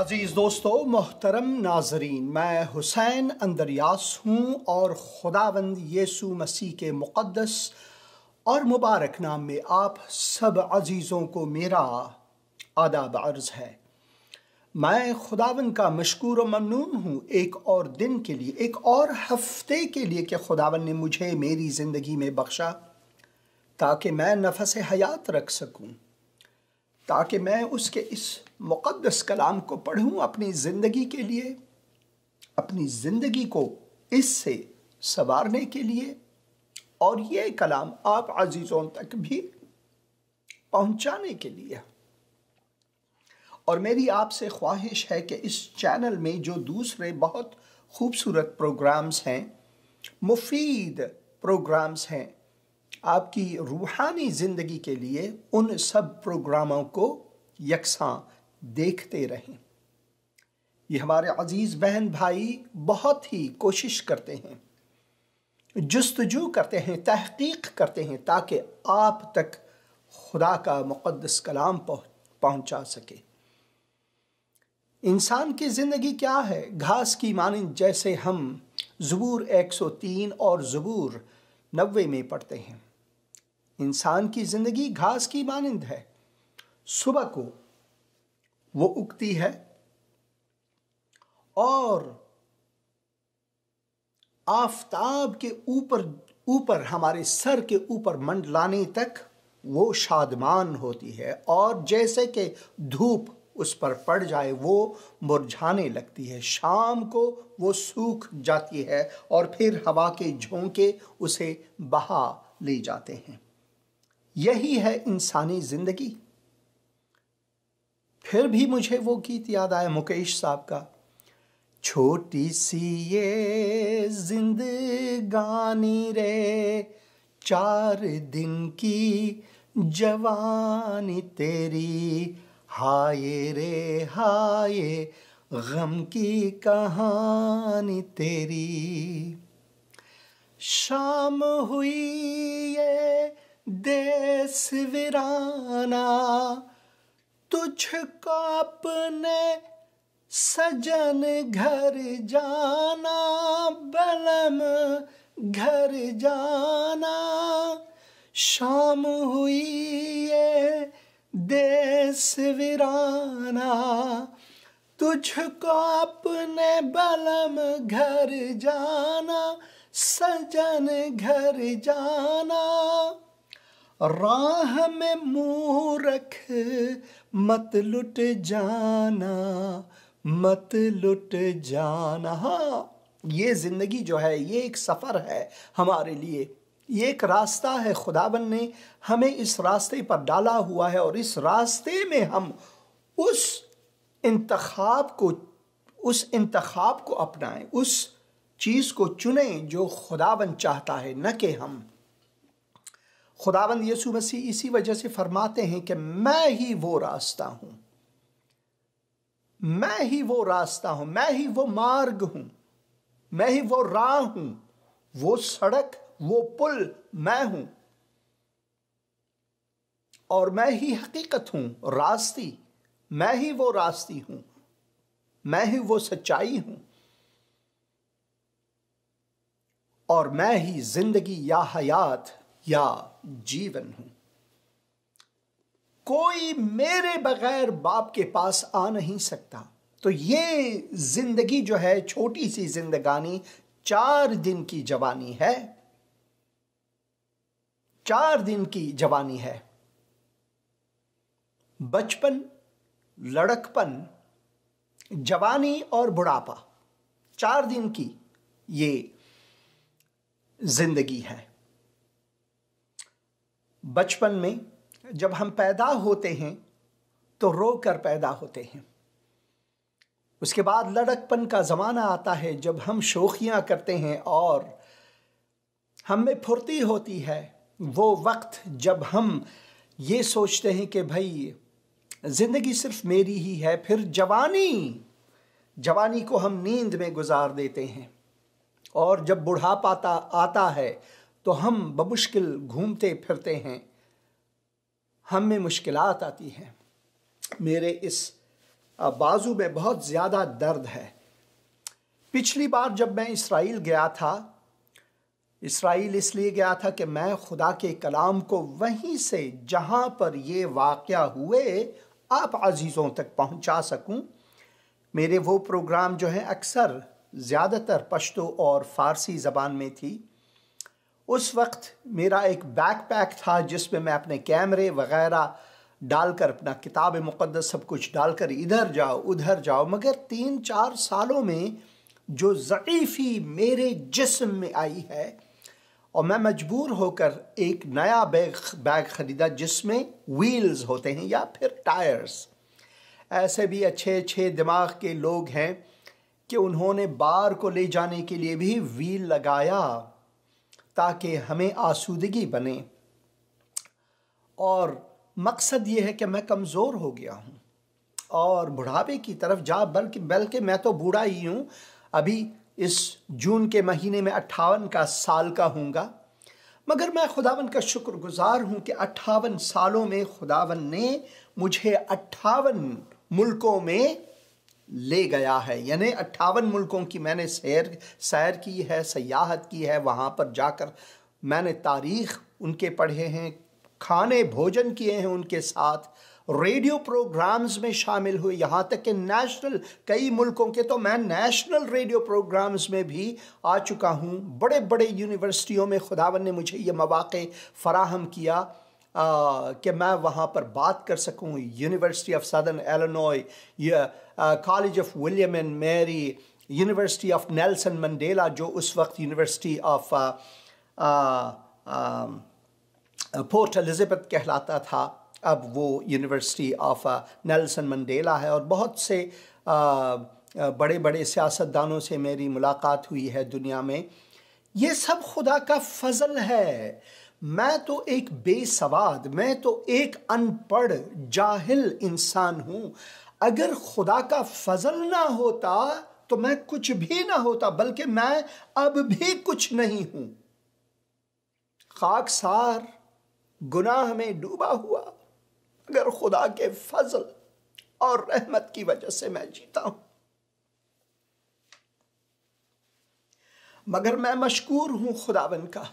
عزیز دوستو، محترم ناظرین، میں حسین اندریاس ہوں اور خداوند یسوع مسیح کے مقدس اور مبارک نام میں آپ سب عزیزوں کو میرا آداب عرض ہے۔ میں خداوند کا مشکور و ممنون ہوں ایک اور دن کے لیے، ایک اور ہفتے کے لیے کہ خداوند نے مجھے میری زندگی میں بخشا تاکہ میں نفس حیات رکھ سکوں، تاکہ میں اس کے اس مقدس کلام کو پڑھوں اپنی زندگی کے لیے، اپنی زندگی کو اس سے سنوارنے کے لیے، اور یہ کلام آپ عزیزوں تک بھی پہنچانے کے لیے۔ اور میری آپ سے خواہش ہے کہ اس چینل میں جو دوسرے بہت خوبصورت پروگرامز ہیں، مفید پروگرامز ہیں آپ کی روحانی زندگی کے لیے، ان سب پروگراموں کو یکساں دیکھتے رہیں۔ یہ ہمارے عزیز بہن بھائی بہت ہی کوشش کرتے ہیں، جستجو کرتے ہیں، تحقیق کرتے ہیں تاکہ آپ تک خدا کا مقدس کلام پہنچا سکے۔ انسان کی زندگی کیا ہے؟ گھاس کی مانند، جیسے ہم زبور 103 اور زبور 90 میں پڑھتے ہیں۔ انسان کی زندگی گھاس کی مانند ہے۔ صبح کو وہ اگتی ہے اور آفتاب کے اوپر ہمارے سر کے اوپر منڈلانے تک وہ شادمان ہوتی ہے، اور جیسے کہ دھوپ اس پر پڑ جائے وہ مرجھانے لگتی ہے۔ شام کو وہ سوکھ جاتی ہے اور پھر ہوا کے جھونکے اسے بہا لے جاتے ہیں۔ یہی ہے انسانی زندگی۔ پھر بھی مجھے وہ گیت یاد آیا مکیش صاحب کا، چھوٹی سی یہ زندگانی رے، 4 دن کی جوانی تیری، ہائے رے ہائے غم کی کہانی تیری۔ شام ہوئی یہ دیس ویرانہ، تجھ کو اپنے سجن گھر جانا، بلم گھر جانا۔ شام ہوئی یہ دیس ویرانہ، تجھ کو اپنے بلم گھر جانا، سجن گھر جانا۔ راہ میں منہ رکھ مت لٹ جانا، مت لٹ جانا۔ ہاں، یہ زندگی جو ہے یہ ایک سفر ہے ہمارے لیے، یہ ایک راستہ ہے۔ خداوند نے ہمیں اس راستے پر ڈالا ہوا ہے، اور اس راستے میں ہم اس انتخاب کو اپنائیں، اس چیز کو چنیں جو خداوند چاہتا ہے، نہ کہ ہم۔ خداوند یسوع مسیح اسی وجہ سے فرماتے ہیں کہ میں ہی وہ راستہ ہوں، میں ہی وہ راستہ ہوں، میں ہی وہ مارگ ہوں، میں ہی وہ راہ ہوں، وہ سڑک، وہ پل میں ہوں، اور میں ہی حقیقت ہوں، راستی، میں ہی وہ راستی ہوں، میں ہی وہ سچائی ہوں، اور میں ہی زندگی یا حیات یا جیون ہوں۔ کوئی میرے بغیر باپ کے پاس آ نہیں سکتا۔ تو یہ زندگی جو ہے، چھوٹی سی زندگانی، 4 دن کی جوانی ہے، 4 دن کی جوانی ہے۔ بچپن، لڑکپن، جوانی اور بڑھاپا، 4 دن کی یہ زندگی ہے۔ بچپن میں جب ہم پیدا ہوتے ہیں تو رو کر پیدا ہوتے ہیں۔ اس کے بعد لڑکپن کا زمانہ آتا ہے جب ہم شوخیاں کرتے ہیں اور ہم میں پھرتی ہوتی ہے۔ وہ وقت جب ہم یہ سوچتے ہیں کہ بھائی زندگی صرف میری ہی ہے۔ پھر جوانی کو ہم نیند میں گزار دیتے ہیں، اور جب بڑھاپا آتا ہے تو ہم بمشکل گھومتے پھرتے ہیں، ہم میں مشکلات آتی ہیں۔ میرے اس بازو میں بہت زیادہ درد ہے۔ پچھلی بار جب میں اسرائیل گیا تھا، اسرائیل اس لیے گیا تھا کہ میں خدا کے کلام کو وہیں سے جہاں پر یہ واقعہ ہوئے آپ عزیزوں تک پہنچا سکوں۔ میرے وہ پروگرام جو ہیں اکثر زیادہ تر پشتو اور فارسی زبان میں تھی۔ اس وقت میرا ایک بیک پیک تھا جس میں میں اپنے کیمرے وغیرہ ڈال کر، اپنا کتاب مقدس سب کچھ ڈال کر ادھر جاؤ ادھر جاؤ، مگر 3-4 سالوں میں جو ضعیفی میرے جسم میں آئی ہے، اور میں مجبور ہو کر ایک نیا بیگ خریدا جس میں ویلز ہوتے ہیں یا پھر ٹائرز۔ ایسے بھی اچھے دماغ کے لوگ ہیں کہ انہوں نے بار کو لے جانے کے لیے بھی ویل لگایا تاکہ ہمیں آسودگی بنے۔ اور مقصد یہ ہے کہ میں کمزور ہو گیا ہوں اور بڑھاپے کی طرف بلکہ میں تو بوڑھا ہی ہوں، ابھی اس جون کے مہینے میں 58 کا سال کا ہوں گا، مگر میں خداوند کا شکر گزار ہوں کہ 58 سالوں میں خداوند نے مجھے 58 ملکوں میں لے گیا ہے، یعنی 58 ملکوں کی میں نے سیر کی ہے، سیاحت کی ہے، وہاں پر جا کر میں نے تاریخ ان کے پڑھے ہیں، کھانے بھوجن کیے ہیں ان کے ساتھ، ریڈیو پروگرامز میں شامل ہوئے، یہاں تک کہ نیشنل، کئی ملکوں کے تو میں نیشنل ریڈیو پروگرامز میں بھی آ چکا ہوں۔ بڑے بڑے یونیورسٹیوں میں خداوند نے مجھے یہ مواقع فراہم کیا کہ میں وہاں پر بات کر سکوں۔ University of Southern Illinois, College of William and Mary, University of Nelson Mandela جو اس وقت یونیورسٹی آف پورٹ الزبتھ کہلاتا تھا، اب وہ یونیورسٹی آف نیلسن منڈیلا ہے، اور بہت سے بڑے بڑے سیاستدانوں سے میری ملاقات ہوئی ہے دنیا میں۔ یہ سب خدا کا فضل ہے۔ میں تو ایک بے سواد، میں تو ایک ان پڑھ جاہل انسان ہوں۔ اگر خدا کا فضل نہ ہوتا تو میں کچھ بھی نہ ہوتا، بلکہ میں اب بھی کچھ نہیں ہوں۔ خاکسار گناہ میں ڈوبا ہوا، اگر خدا کے فضل اور رحمت کی وجہ سے میں جیتا ہوں۔ مگر میں مشکور ہوں خداوند کا،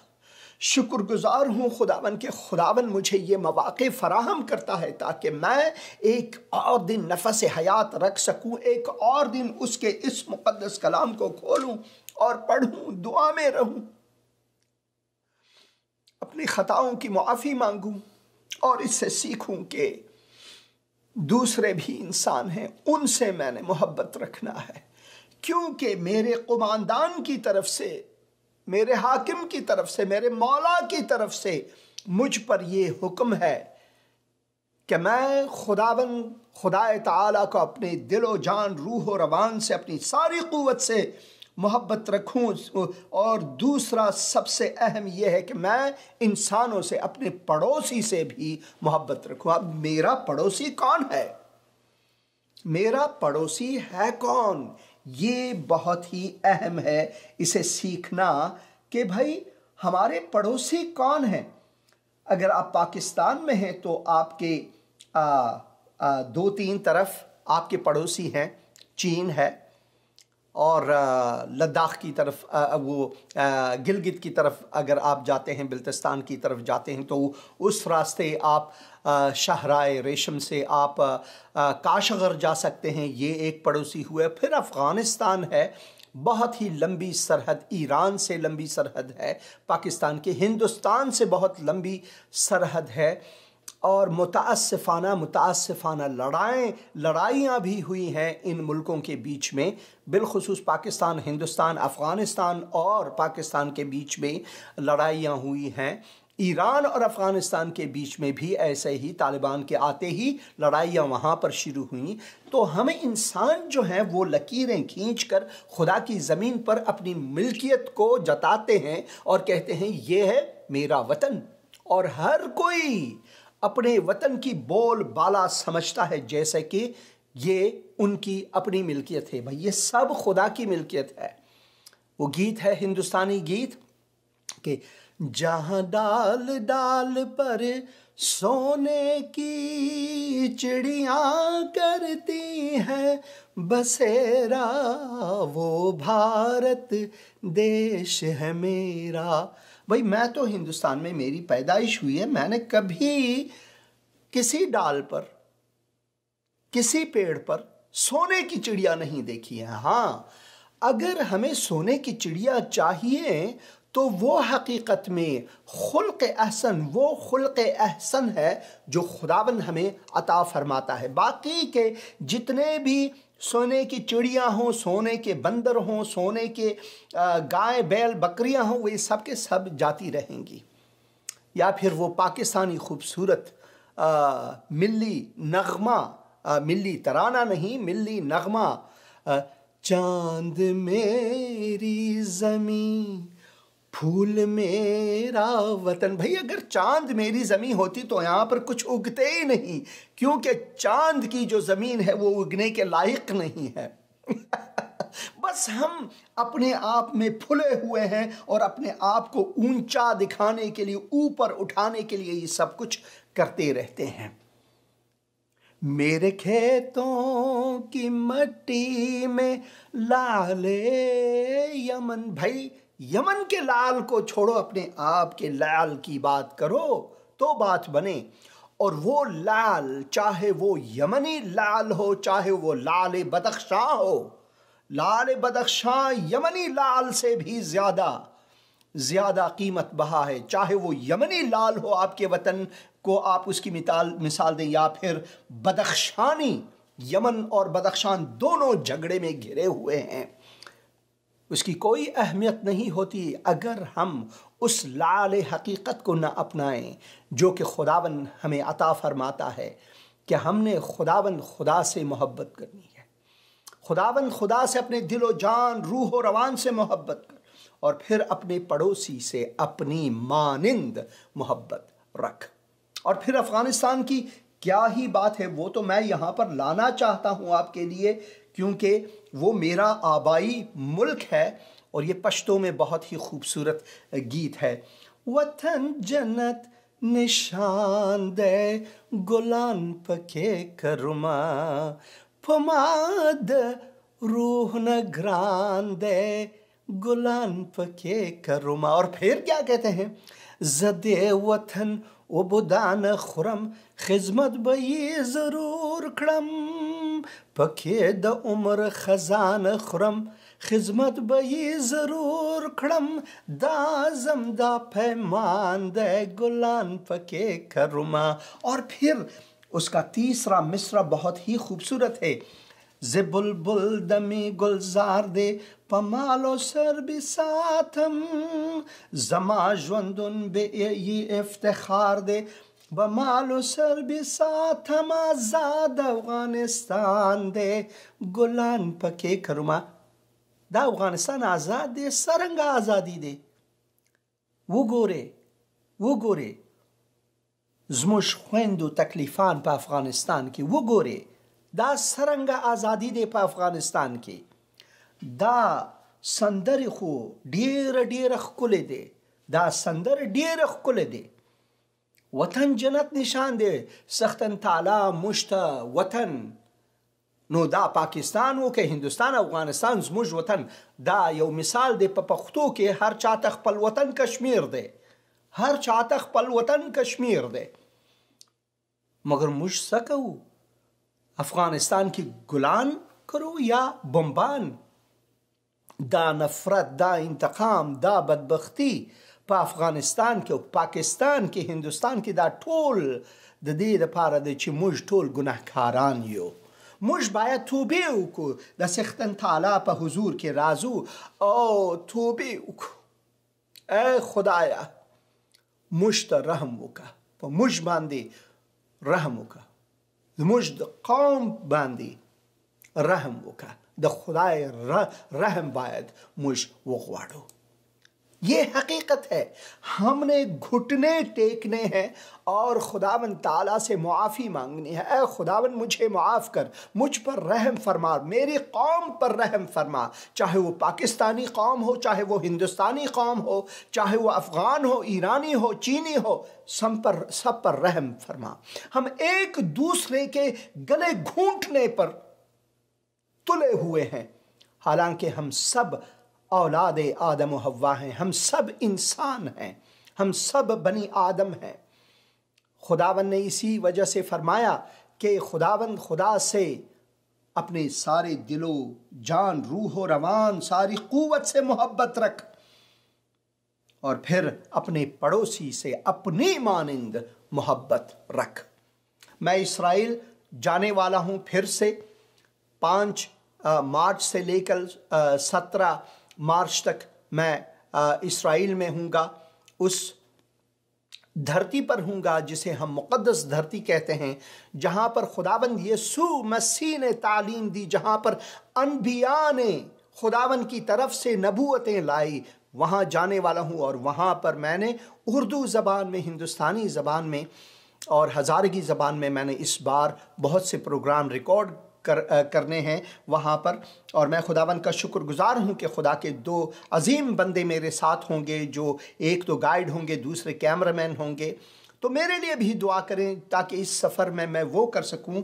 شکر گزار ہوں خداوند کہ خداوند مجھے یہ مواقع فراہم کرتا ہے تاکہ میں ایک اور دن نفس حیات رکھ سکوں، ایک اور دن اس کے اس مقدس کلام کو کھولوں اور پڑھوں، دعا میں رہوں، اپنی خطاؤں کی معافی مانگوں، اور اس سے سیکھوں کہ دوسرے بھی انسان ہیں، ان سے میں نے محبت رکھنا ہے، کیونکہ میرے قماندان کی طرف سے، میرے حاکم کی طرف سے، میرے مولا کی طرف سے مجھ پر یہ حکم ہے کہ میں خدا تعالیٰ کو اپنے دل و جان، روح و روان سے، اپنی ساری قوت سے محبت رکھوں، اور دوسرا سب سے اہم یہ ہے کہ میں انسانوں سے، اپنے پڑوسی سے بھی محبت رکھوں۔ اب میرا پڑوسی کون ہے؟ میرا پڑوسی ہے کون؟ یہ بہت ہی اہم ہے اسے سیکھنا کہ بھائی ہمارے پڑوسی کون ہیں۔ اگر آپ پاکستان میں ہیں تو آپ کے 2-3 طرف آپ کے پڑوسی ہیں، چین ہے، اور لداخ کی طرف، وہ گلگت کی طرف اگر آپ جاتے ہیں، بلتستان کی طرف جاتے ہیں تو اس راستے آپ شاہراہ ریشم سے آپ کاشغر جا سکتے ہیں، یہ ایک پڑوسی ہوا۔ پھر افغانستان ہے، بہت ہی لمبی سرحد، ایران سے لمبی سرحد ہے، پاکستان کے ہندوستان سے بہت لمبی سرحد ہے، اور متاسفانہ لڑائیاں بھی ہوئی ہیں ان ملکوں کے بیچ میں، بالخصوص پاکستان، ہندوستان، افغانستان اور پاکستان کے بیچ میں لڑائیاں ہوئی ہیں۔ ایران اور افغانستان کے بیچ میں بھی ایسے ہی طالبان کے آتے ہی لڑائیاں وہاں پر شروع ہوئیں۔ تو ہمیں انسان جو ہیں وہ لکیریں کھینچ کر خدا کی زمین پر اپنی ملکیت کو جتاتے ہیں اور کہتے ہیں یہ ہے میرا وطن، اور ہر کوئی اپنے وطن کی بول بالا سمجھتا ہے جیسے کہ یہ ان کی اپنی ملکیت ہے۔ بھائی یہ سب خدا کی ملکیت ہے۔ وہ گیت ہے، ہندوستانی گیت، کہ جہاں ڈال ڈال پر سونے کی چڑیاں کرتی ہیں بسیرا، وہ بھارت دیش ہے میرا۔ بھائی میں تو ہندوستان میں میری پیدائش ہوئی ہے، میں نے کبھی کسی ڈال پر، کسی پیڑ پر سونے کی چڑیا نہیں دیکھی ہے۔ ہاں، اگر ہمیں سونے کی چڑیا چاہیے تو وہ حقیقت میں خلق احسن، وہ خلق احسن ہے جو خداوند ہمیں عطا فرماتا ہے۔ باقی کے جتنے بھی سونے کی چڑیاں ہوں، سونے کے بندر ہوں، سونے کے گائے بیل بکریاں ہوں، وہ سب کے سب جاتی رہیں گی۔ یا پھر وہ پاکستانی خوبصورت ملی نغمہ، ملی ترانہ نہیں، ملی نغمہ، چاند میری زمین پھول میرا وطن۔ بھئی اگر چاند میری زمین ہوتی تو یہاں پر کچھ اگتے ہی نہیں، کیونکہ چاند کی جو زمین ہے وہ اگنے کے لائق نہیں ہے۔ بس ہم اپنے آپ میں پھلے ہوئے ہیں اور اپنے آپ کو اونچا دکھانے کے لیے، اوپر اٹھانے کے لیے یہ سب کچھ کرتے رہتے ہیں۔ میرے کھیتوں کی مٹی میں لال یمن، بھائی یمن کے لال کو چھوڑو، اپنے آپ کے لال کی بات کرو تو بات بنے۔ اور وہ لال، چاہے وہ یمنی لال ہو، چاہے وہ لال بدخشاں ہو، لال بدخشاں یمنی لال سے بھی زیادہ قیمت بہا ہے۔ چاہے وہ یمنی لال ہو، آپ کے وطن کو آپ اس کی مثال دیں، یا پھر بدخشانی، یمن اور بدخشان دونوں جھگڑے میں گھرے ہوئے ہیں، اس کی کوئی اہمیت نہیں ہوتی اگر ہم اس لال حقیقت کو نہ اپنائیں جو کہ خداوند ہمیں عطا فرماتا ہے، کہ ہم نے خداوند خدا سے محبت کرنی ہے۔ خداوند خدا سے اپنے دل و جان، روح و روان سے محبت کر، اور پھر اپنے پڑوسی سے اپنی مانند محبت رکھ۔ اور پھر افغانستان کی کیا ہی بات ہے، وہ تو میں یہاں پر لانا چاہتا ہوں آپ کے لیے، کیونکہ وہ میرا آبائی ملک ہے، اور یہ پشتو میں بہت ہی خوبصورت گیت ہے۔ وطن جنت نشان دے گلان پکے کرما، پماد روح نگران دے گلان پکے کرما۔ اور پھر کیا کہتے ہیں؟ زدے وطن و بدان خرم، خدمت بئی ضرور کڑم، پکے دا عمر خزان خرم، خدمت بئی ضرور کھڑم، دا زم دا پیمان دے گلان پکے کرما۔ اور پھر اس کا تیسرا مصرع بہت ہی خوبصورت ہے۔ ز بلبل دمی گلزار دے پمالو سر بھی ساتم، زما جوندن بے ای افتخار دے بمالو سر بھی ساتم، آزاد افغانستان دے گلان پکے کرما۔ دا افغانستان آزاد دے، سرنگا آزادی دے۔ وګوره زموږ خویندو تکلیفان په افغانستان کې وګوره، دا سرنګه ازادي دی په افغانستان کې۔ دا سندرې خو ډیره ښکلې دی، دا سندرې ډیره ښکلې دی۔ وطن جنت نشان دی، سختن تعالی مشته وطن، نو دا پاکستان و که هندوستان افغانستان زموږ وطن، دا یو مثال دی په پښتو کې، هر چاته خپل وطن کشمیر دی، هر چاته خپل وطن کشمیر دی، مگر موږ څه کوو؟ افغانستان کی گلان کرو یا بمبان؟ دا نفرت، دا انتقام، دا بدبختی په افغانستان کې او پاکستان کې، هندوستان کې، دا ټول د دې لپاره دی چې موږ ټول ګناهکاران یو. موږ باید توبه وکړو، د سختن تعالی په حضور کې راځو او توبه وکړو. ای خدایا موږ ته رحم وکړه، په موږ باندې رحم وکړه، زموږ د قوم باندې رحم وکړه، د خدای رحم باید موږ وغواړو. یہ حقیقت ہے۔ ہم نے گھٹنے ٹیکنے ہیں اور خداوند تعالیٰ سے معافی مانگنی ہے۔ اے خداوند مجھے معاف کر، مجھ پر رحم فرما، میری قوم پر رحم فرما، چاہے وہ پاکستانی قوم ہو، چاہے وہ ہندوستانی قوم ہو، چاہے وہ افغان ہو، ایرانی ہو، چینی ہو، سب پر رحم فرما۔ ہم ایک دوسرے کے گلے گھونٹنے پر تلے ہوئے ہیں، حالانکہ ہم سب اولاد آدم و حوا ہیں، ہم سب انسان ہیں، ہم سب بنی آدم ہیں۔ خداوند نے اسی وجہ سے فرمایا کہ خداوند خدا سے اپنے سارے دل و جان، روح و روان، ساری قوت سے محبت رکھ، اور پھر اپنے پڑوسی سے اپنی مانند محبت رکھ۔ میں اسرائیل جانے والا ہوں، پھر سے 5 مارچ سے لے کر 17 مارچ تک میں اسرائیل میں ہوں گا، اس دھرتی پر ہوں گا جسے ہم مقدس دھرتی کہتے ہیں، جہاں پر خداوند یسوع مسیح نے تعلیم دی، جہاں پر انبیاء نے خداوند کی طرف سے نبوتیں لائی، وہاں جانے والا ہوں۔ اور وہاں پر میں نے اردو زبان میں، ہندوستانی زبان میں اور ہزارگی زبان میں نے اس بار بہت سے پروگرام ریکارڈ کرنے ہیں وہاں پر، اور میں خداوند کا شکر گزار ہوں کہ خدا کے 2 عظیم بندے میرے ساتھ ہوں گے، جو ایک تو گائیڈ ہوں گے، دوسرے کیمرہ مین ہوں گے۔ تو میرے لیے بھی دعا کریں تاکہ اس سفر میں وہ کر سکوں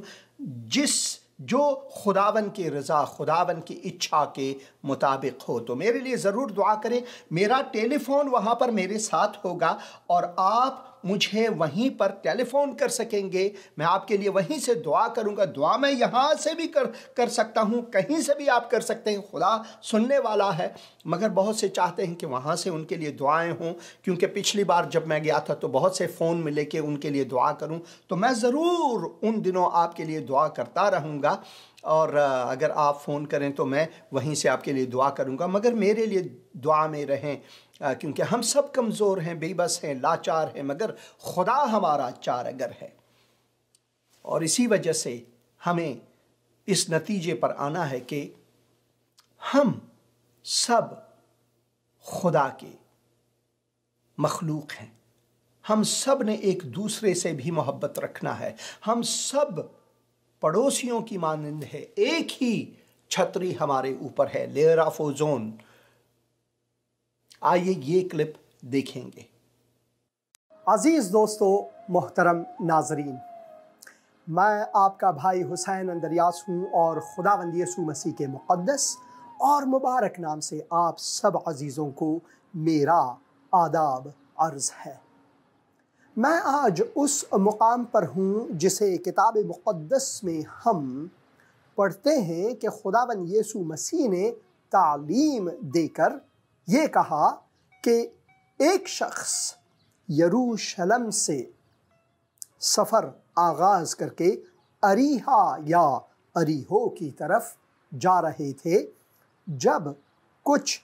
جو خداوند کی رضا، خداوند کی اچھا کے مطابق ہو۔ تو میرے لیے ضرور دعا کریں۔ میرا ٹیلی فون وہاں پر میرے ساتھ ہوگا، اور آپ مجھے وہیں پر ٹیلی فون کر سکیں گے، میں آپ کے لیے وہیں سے دعا کروں گا۔ دعا میں یہاں سے بھی کر سکتا ہوں، کہیں سے بھی آپ کر سکتے ہیں، خدا سننے والا ہے، مگر بہت سے چاہتے ہیں کہ وہاں سے ان کے لیے دعائیں ہوں، کیونکہ پچھلی بار جب میں گیا تھا تو بہت سے فون ملے کہ ان کے لیے دعا کروں، تو میں ضرور ان دنوں آپ کے لیے دعا کرتا رہوں گا، اور اگر آپ فون کریں تو میں وہیں سے آپ کے لیے دعا کروں گا، مگر میرے لیے دعا میں رہیں، کیونکہ ہم سب کمزور ہیں، بے بس ہیں، لاچار ہیں، مگر خدا ہمارا چارگر ہے۔ اور اسی وجہ سے ہمیں اس نتیجے پر آنا ہے کہ ہم سب خدا کے مخلوق ہیں، ہم سب نے ایک دوسرے سے بھی محبت رکھنا ہے، ہم سب پڑوسیوں کی مانند ہے، ایک ہی چھتری ہمارے اوپر ہے، لیئر آف اوزون۔ آئیے یہ کلپ دیکھیں گے۔ عزیز دوستو، محترم ناظرین، میں آپ کا بھائی حسین اندریاس ہوں، اور خداوند یسوع مسیح کے مقدس اور مبارک نام سے آپ سب عزیزوں کو میرا آداب عرض ہے۔ میں آج اس مقام پر ہوں جسے کتاب مقدس میں ہم پڑھتے ہیں کہ خداوند یسوع مسیح نے تعلیم دے کر یہ کہا کہ ایک شخص یروشلم سے سفر آغاز کر کے اریحا یا اریحو کی طرف جا رہے تھے، جب کچھ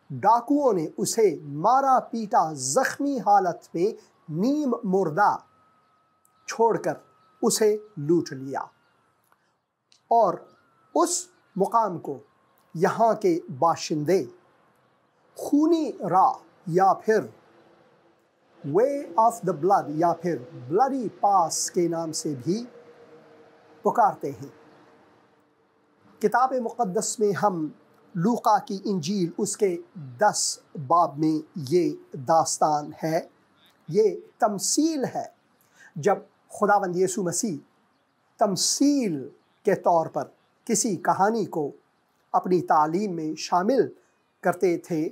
ڈاکوؤں نے اسے مارا پیٹا، زخمی حالت میں نیم مردہ چھوڑ کر اسے لوٹ لیا، اور اس مقام کو یہاں کے باشندے خونی راہ یا پھر وے آف دا بلڈ یا پھر بلڈی پاس کے نام سے بھی پکارتے ہیں۔ کتاب مقدس میں ہم لوقا کی انجیل اس کے 10 باب میں یہ داستان ہے، یہ تمثیل ہے، جب خداوند یسوع مسیح تمثیل کے طور پر کسی کہانی کو اپنی تعلیم میں شامل کرتے تھے،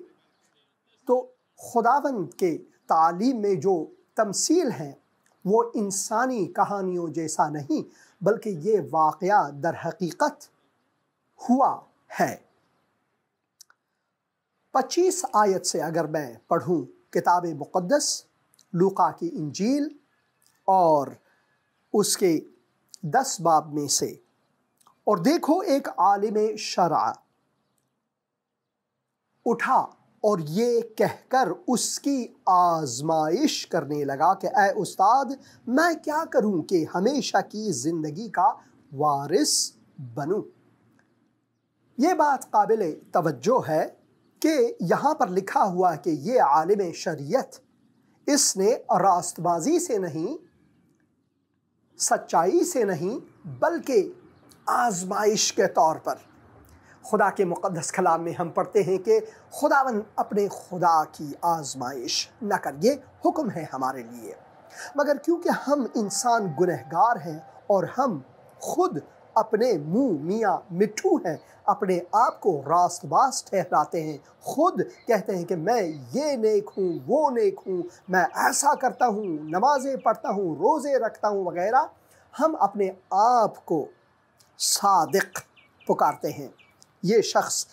تو خداوند کے تعلیم میں جو تمثیل ہے وہ انسانی کہانیوں جیسا نہیں، بلکہ یہ واقعہ در حقیقت ہوا ہے۔ 25 آیت سے اگر میں پڑھوں کتاب مقدس لوقا کی انجیل اور اس کے 10 باب میں سے، اور دیکھو ایک عالم شرع اٹھا اور یہ کہہ کر اس کی آزمائش کرنے لگا کہ اے استاد، میں کیا کروں کہ ہمیشہ کی زندگی کا وارث بنوں۔ یہ بات قابل توجہ ہے کہ یہاں پر لکھا ہوا ہے کہ یہ عالم شریعت اس نے راست بازی سے نہیں، سچائی سے نہیں، بلکہ آزمائش کے طور پر، خدا کے مقدس کلام میں ہم پڑھتے ہیں کہ خداوند اپنے خدا کی آزمائش نہ کر، یہ حکم ہے ہمارے لیے، مگر کیونکہ ہم انسان گنہگار ہیں اور ہم خود اپنے منہ میاں مٹھو ہیں، اپنے آپ کو راست باز ٹھہراتے ہیں، خود کہتے ہیں کہ میں یہ نیک ہوں، وہ نیک ہوں، میں ایسا کرتا ہوں، نمازیں پڑھتا ہوں، روزے رکھتا ہوں وغیرہ، ہم اپنے آپ کو صادق پکارتے ہیں۔ یہ شخص،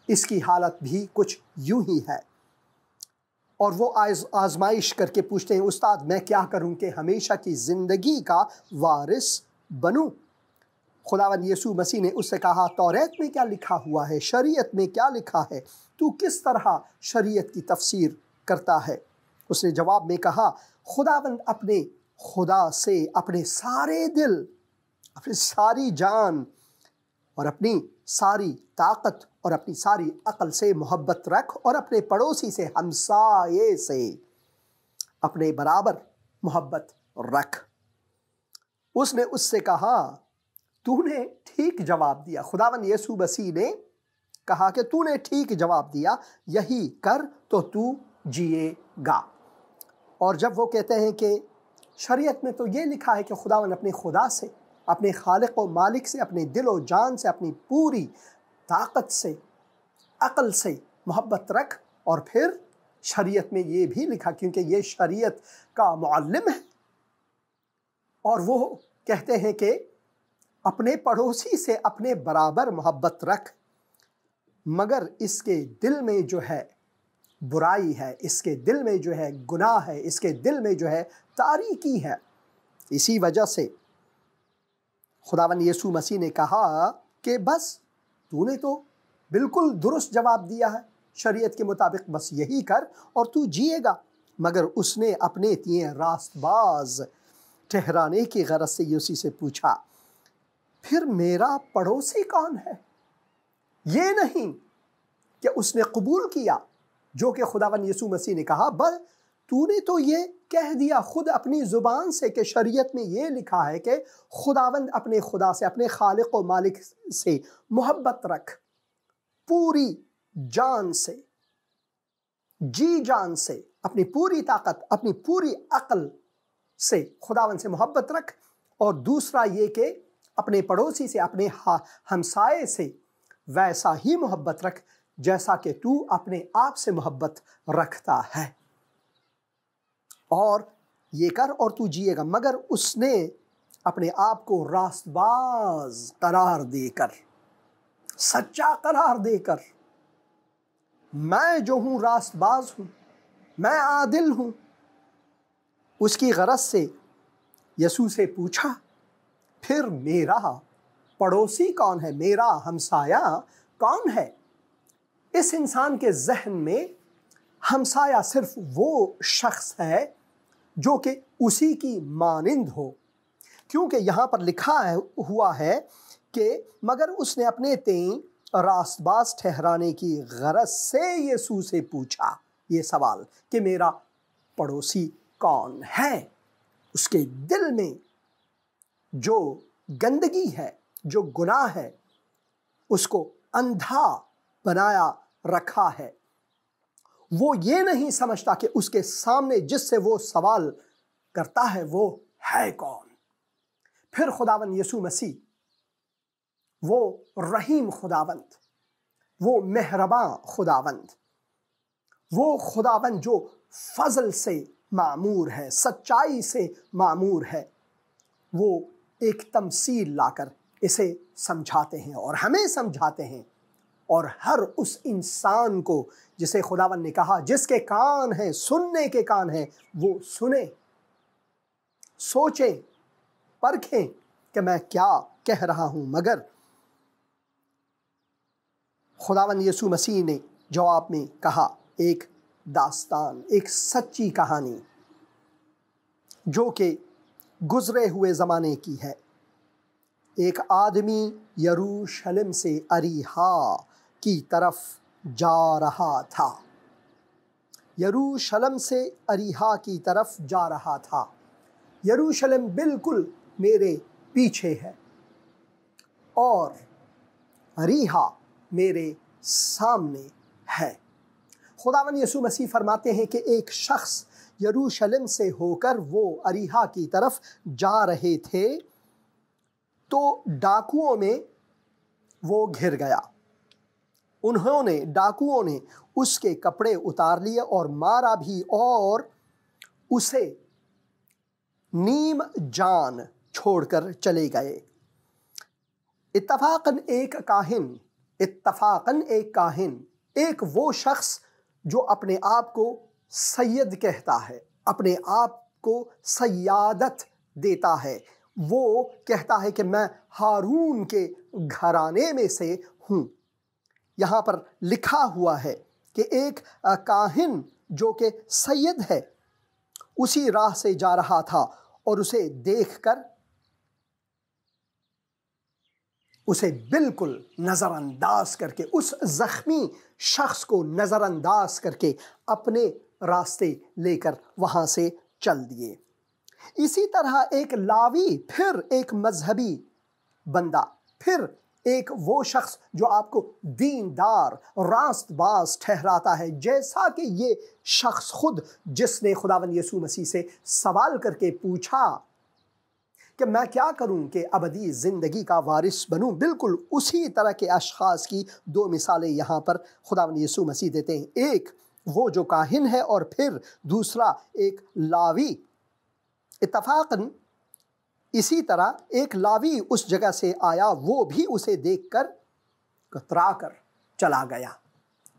اس کی حالت بھی کچھ یوں ہی ہے، اور وہ آزمائش کر کے پوچھتے ہیں استاد میں کیا کروں کہ ہمیشہ کی زندگی کا وارث بنوں؟ خداوند یسوع مسیح نے اس سے کہا توریت میں کیا لکھا ہوا ہے، شریعت میں کیا لکھا ہے، تو کس طرح شریعت کی تفسیر کرتا ہے؟ اس نے جواب میں کہا خداوند اپنے خدا سے اپنے سارے دل، اپنی ساری جان اور اپنی ساری طاقت اور اپنی ساری عقل سے محبت رکھ، اور اپنے پڑوسی سے، ہمسائے سے اپنے برابر محبت رکھ۔ اس نے اس سے کہا تو نے ٹھیک جواب دیا۔ خداوند یسوع مسیح نے کہا کہ تو نے ٹھیک جواب دیا، یہی کر تو تو جیے گا۔ اور جب وہ کہتے ہیں کہ شریعت میں تو یہ لکھا ہے کہ خداوند اپنے خدا سے، اپنے خالق و مالک سے، اپنے دل و جان سے، اپنی پوری طاقت سے، عقل سے محبت رکھ، اور پھر شریعت میں یہ بھی لکھا، کیونکہ یہ شریعت کا معلم ہے، اور وہ کہتے ہیں کہ اپنے پڑوسی سے اپنے برابر محبت رکھ، مگر اس کے دل میں جو ہے برائی ہے، اس کے دل میں جو ہے گناہ ہے، اس کے دل میں جو ہے تاریکی ہے۔ اسی وجہ سے خداوند یسوع مسیح نے کہا کہ بس تو نے تو بالکل درست جواب دیا ہے، شریعت کے مطابق بس یہی کر اور تو جیے گا۔ مگر اس نے اپنے تئیں راست باز ٹھہرانے کی غرض سے یسوع سے پوچھا پھر میرا پڑوسی کون ہے؟ یہ نہیں کہ اس نے قبول کیا جو کہ خداوند یسوع مسیح نے کہا، بل تو نے تو یہ کہہ دیا خود اپنی زبان سے کہ شریعت میں یہ لکھا ہے کہ خداوند اپنے خدا سے، اپنے خالق و مالک سے محبت رکھ، پوری جان سے، جی جان سے، اپنی پوری طاقت، اپنی پوری عقل سے خداوند سے محبت رکھ، اور دوسرا یہ کہ اپنے پڑوسی سے، اپنے ہمسائے سے ویسا ہی محبت رکھ جیسا کہ تو اپنے آپ سے محبت رکھتا ہے، اور یہ کر اور تو جیے گا۔ مگر اس نے اپنے آپ کو راست باز قرار دے کر، سچا قرار دے کر، میں جو ہوں راست باز ہوں، میں عادل ہوں، اس کی غرض سے یسوع سے پوچھا پھر میرا پڑوسی کون ہے، میرا ہمسایہ کون ہے؟ اس انسان کے ذہن میں ہمسایہ صرف وہ شخص ہے جو کہ اسی کی مانند ہو، کیونکہ یہاں پر لکھا ہوا ہے کہ مگر اس نے اپنے تئیں راست باز ٹھہرانے کی غرض سے یسوع سے پوچھا یہ سوال کہ میرا پڑوسی کون ہے۔ اس کے دل میں جو گندگی ہے، جو گناہ ہے، اس کو اندھا بنایا رکھا ہے۔ وہ یہ نہیں سمجھتا کہ اس کے سامنے جس سے وہ سوال کرتا ہے وہ ہے کون۔ پھر خداوند یسوع مسیح، وہ رحیم خداوند، وہ مہرباں خداوند، وہ خداوند جو فضل سے معمور ہے، سچائی سے معمور ہے، وہ ایک تمثیل لا کر اسے سمجھاتے ہیں اور ہمیں سمجھاتے ہیں، اور ہر اس انسان کو جسے خداوند نے کہا جس کے کان ہیں، سننے کے کان ہیں، وہ سنیں، سوچیں، پرکھیں کہ میں کیا کہہ رہا ہوں۔ مگر خداوند یسوع مسیح نے جواب میں کہا ایک داستان، ایک سچی کہانی جو کہ گزرے ہوئے زمانے کی ہے۔ ایک آدمی یروشلم سے اریحا کی طرف جا رہا تھا، یروشلم سے اریحا کی طرف جا رہا تھا۔ یروشلم بالکل میرے پیچھے ہے اور اریحا میرے سامنے ہے۔ خداوند یسوع مسیح فرماتے ہیں کہ ایک شخص یروشلم سے ہو کر وہ اریحا کی طرف جا رہے تھے تو ڈاکوؤں میں وہ گھر گیا۔ ڈاکوؤں نے اس کے کپڑے اتار لیے اور مارا بھی، اور اسے نیم جان چھوڑ کر چلے گئے۔ اتفاقاً ایک کاہن، ایک وہ شخص جو اپنے آپ کو سید کہتا ہے، اپنے آپ کو سیادت دیتا ہے، وہ کہتا ہے کہ میں ہارون کے گھرانے میں سے ہوں۔ یہاں پر لکھا ہوا ہے کہ ایک کاہن جو کہ سید ہے اسی راہ سے جا رہا تھا اور اسے دیکھ کر اسے بالکل نظر انداز کر کے، اس زخمی شخص کو نظر انداز کر کے اپنے راستے لے کر وہاں سے چل دیے۔ اسی طرح ایک لاوی، پھر ایک مذہبی بندہ، پھر ایک وہ شخص جو آپ کو دیندار، راست باز ٹھہراتا ہے، جیسا کہ یہ شخص خود جس نے خداوند یسوع مسیح سے سوال کر کے پوچھا کہ میں کیا کروں کہ ابدی زندگی کا وارث بنوں، بالکل اسی طرح کے اشخاص کی دو مثالیں یہاں پر خداوند یسوع مسیح دیتے ہیں۔ ایک وہ جو کاہن ہے اور پھر دوسرا ایک لاوی۔ اتفاقاً اسی طرح ایک لاوی اس جگہ سے آیا، وہ بھی اسے دیکھ کر کترا کر چلا گیا،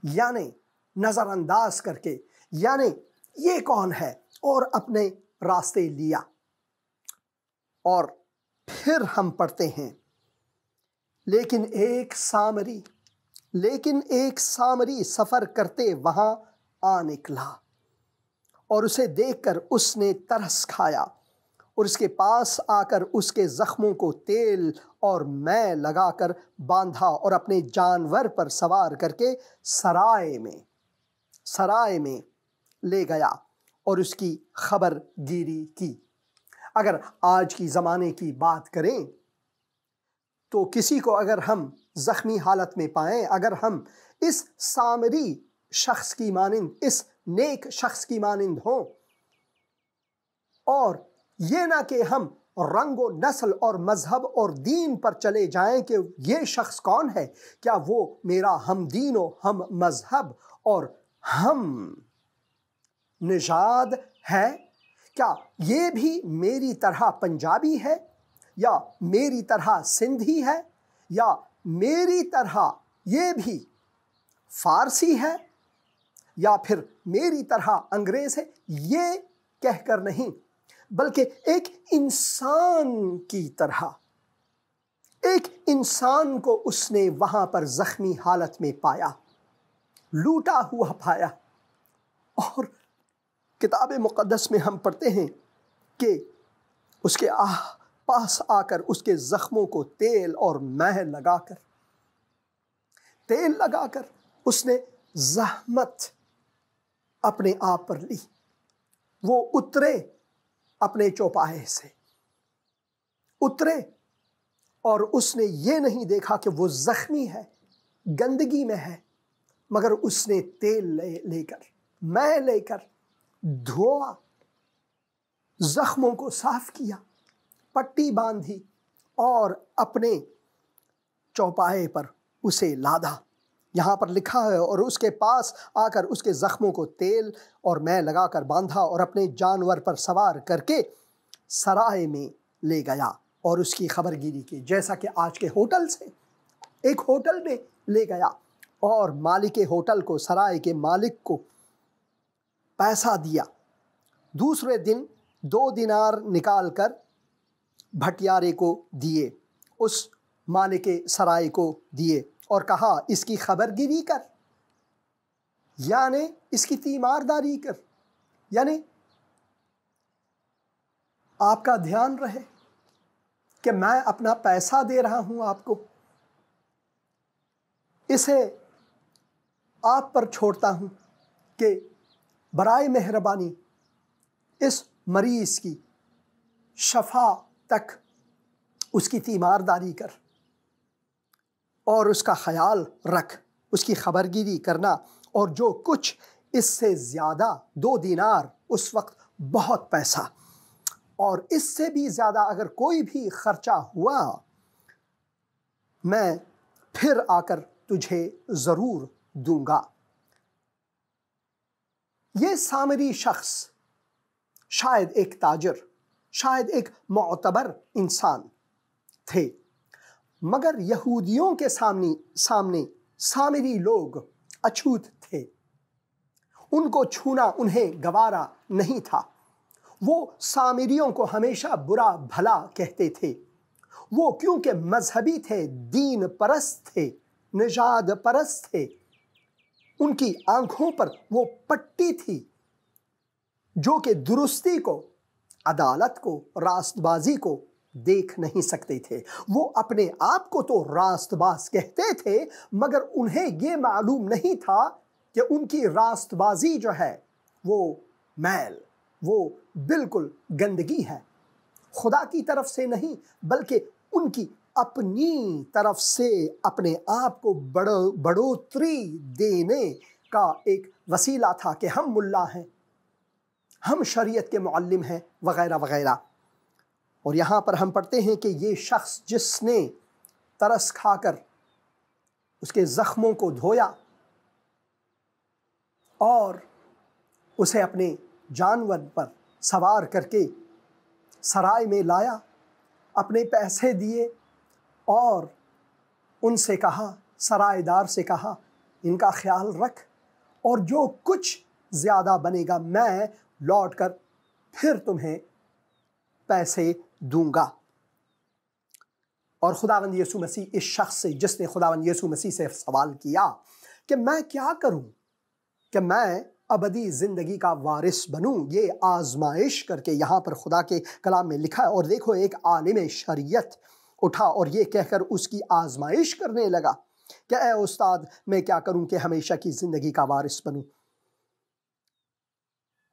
یعنی نظر انداز کر کے، یعنی یہ کون ہے، اور اپنے راستے لیا۔ اور پھر ہم پڑھتے ہیں لیکن ایک سامری سفر کرتے وہاں آ نکلا اور اسے دیکھ کر اس نے ترس کھایا اور اس کے پاس آ کر اس کے زخموں کو تیل اور میں لگا کر باندھا اور اپنے جانور پر سوار کر کے سرائے میں لے گیا اور اس کی خبر گیری کی۔ اگر آج کی زمانے کی بات کریں تو کسی کو اگر ہم زخمی حالت میں پائیں، اگر ہم اس سامری شخص کی مانند، اس نیک شخص کی مانند ہوں، اور یہ نہ کہ ہم رنگ و نسل اور مذہب اور دین پر چلے جائیں کہ یہ شخص کون ہے، کیا وہ میرا ہم دین و ہم مذہب اور ہم نژاد ہے؟ کیا یہ بھی میری طرح پنجابی ہے، یا میری طرح سندھی ہے، یا میری طرح یہ بھی فارسی ہے، یا پھر میری طرح انگریز ہے؟ یہ کہہ کر نہیں، بلکہ ایک انسان کی طرح، ایک انسان کو اس نے وہاں پر زخمی حالت میں پایا، لوٹا ہوا پایا۔ اور کتاب مقدس میں ہم پڑھتے ہیں کہ اس کے پاس آ کر اس کے زخموں کو تیل اور مہ لگا کر اس نے زحمت اپنے آپ پر لی۔ وہ اترے، اپنے چوپائے سے اترے، اور اس نے یہ نہیں دیکھا کہ وہ زخمی ہے، گندگی میں ہے، مگر اس نے تیل لے کر، مہ لے کر دھویا، زخموں کو صاف کیا، پٹی باندھی اور اپنے چوپائے پر اسے لادا۔ یہاں پر لکھا ہے اور اس کے پاس آ کر اس کے زخموں کو تیل اور مے لگا کر باندھا اور اپنے جانور پر سوار کر کے سرائے میں لے گیا اور اس کی خبر گیری کی۔ جیسا کہ آج کے ہوٹل سے ایک ہوٹل میں لے گیا اور مالک ہوٹل کو، سرائے کے مالک کو پیسہ دیا۔ دوسرے دن 2 دینار نکال کر بھٹیارے کو دیے، اس مالک سرائے کو دیے اور کہا اس کی خبر گیری کر، یعنی اس کی تیمارداری کر، یعنی آپ کا دھیان رہے کہ میں اپنا پیسہ دے رہا ہوں آپ کو، اسے آپ پر چھوڑتا ہوں کہ برائے مہربانی اس مریض کی شفا تک اس کی تیمارداری کر اور اس کا خیال رکھ، اس کی خبرگیری کرنا، اور جو کچھ اس سے زیادہ 2 دینار اس وقت بہت پیسہ، اور اس سے بھی زیادہ اگر کوئی بھی خرچہ ہوا میں پھر آ کر تجھے ضرور دوں گا۔ یہ سامری شخص شاید ایک تاجر، شاید ایک معتبر انسان تھے، مگر یہودیوں کے سامنے سامری لوگ اچھوت تھے۔ ان کو چھونا انہیں گوارا نہیں تھا۔ وہ سامریوں کو ہمیشہ برا بھلا کہتے تھے۔ وہ کیونکہ مذہبی تھے، دین پرست تھے، نژاد پرست تھے، ان کی آنکھوں پر وہ پٹی تھی جو کہ درستی کو، عدالت کو، راست بازی کو دیکھ نہیں سکتے تھے۔ وہ اپنے آپ کو تو راست باز کہتے تھے، مگر انہیں یہ معلوم نہیں تھا کہ ان کی راست بازی جو ہے وہ میل، وہ بالکل گندگی ہے، خدا کی طرف سے نہیں بلکہ ان کی اپنی طرف سے اپنے آپ کو بڑھوتری دینے کا ایک وسیلہ تھا کہ ہم ملا ہیں، ہم شریعت کے معلم ہیں، وغیرہ وغیرہ۔ اور یہاں پر ہم پڑھتے ہیں کہ یہ شخص جس نے ترس کھا کر اس کے زخموں کو دھویا اور اسے اپنے جانور پر سوار کر کے سرائے میں لایا، اپنے پیسے دیے اور ان سے کہا، سرائے دار سے کہا، ان کا خیال رکھ اور جو کچھ زیادہ بنے گا میں لوٹ کر پھر تمہیں پیسے دوں گا۔ اور خداوند یسوع مسیح اس شخص سے، جس نے خداوند یسوع مسیح سے سوال کیا کہ میں کیا کروں کہ میں ابدی زندگی کا وارث بنوں، یہ آزمائش کر کے یہاں پر خدا کے کلام میں لکھا ہے۔ اور دیکھو ایک عالم شریعت اٹھا اور یہ کہہ کر اس کی آزمائش کرنے لگا کہ اے استاد میں کیا کروں کہ ہمیشہ کی زندگی کا وارث بنوں۔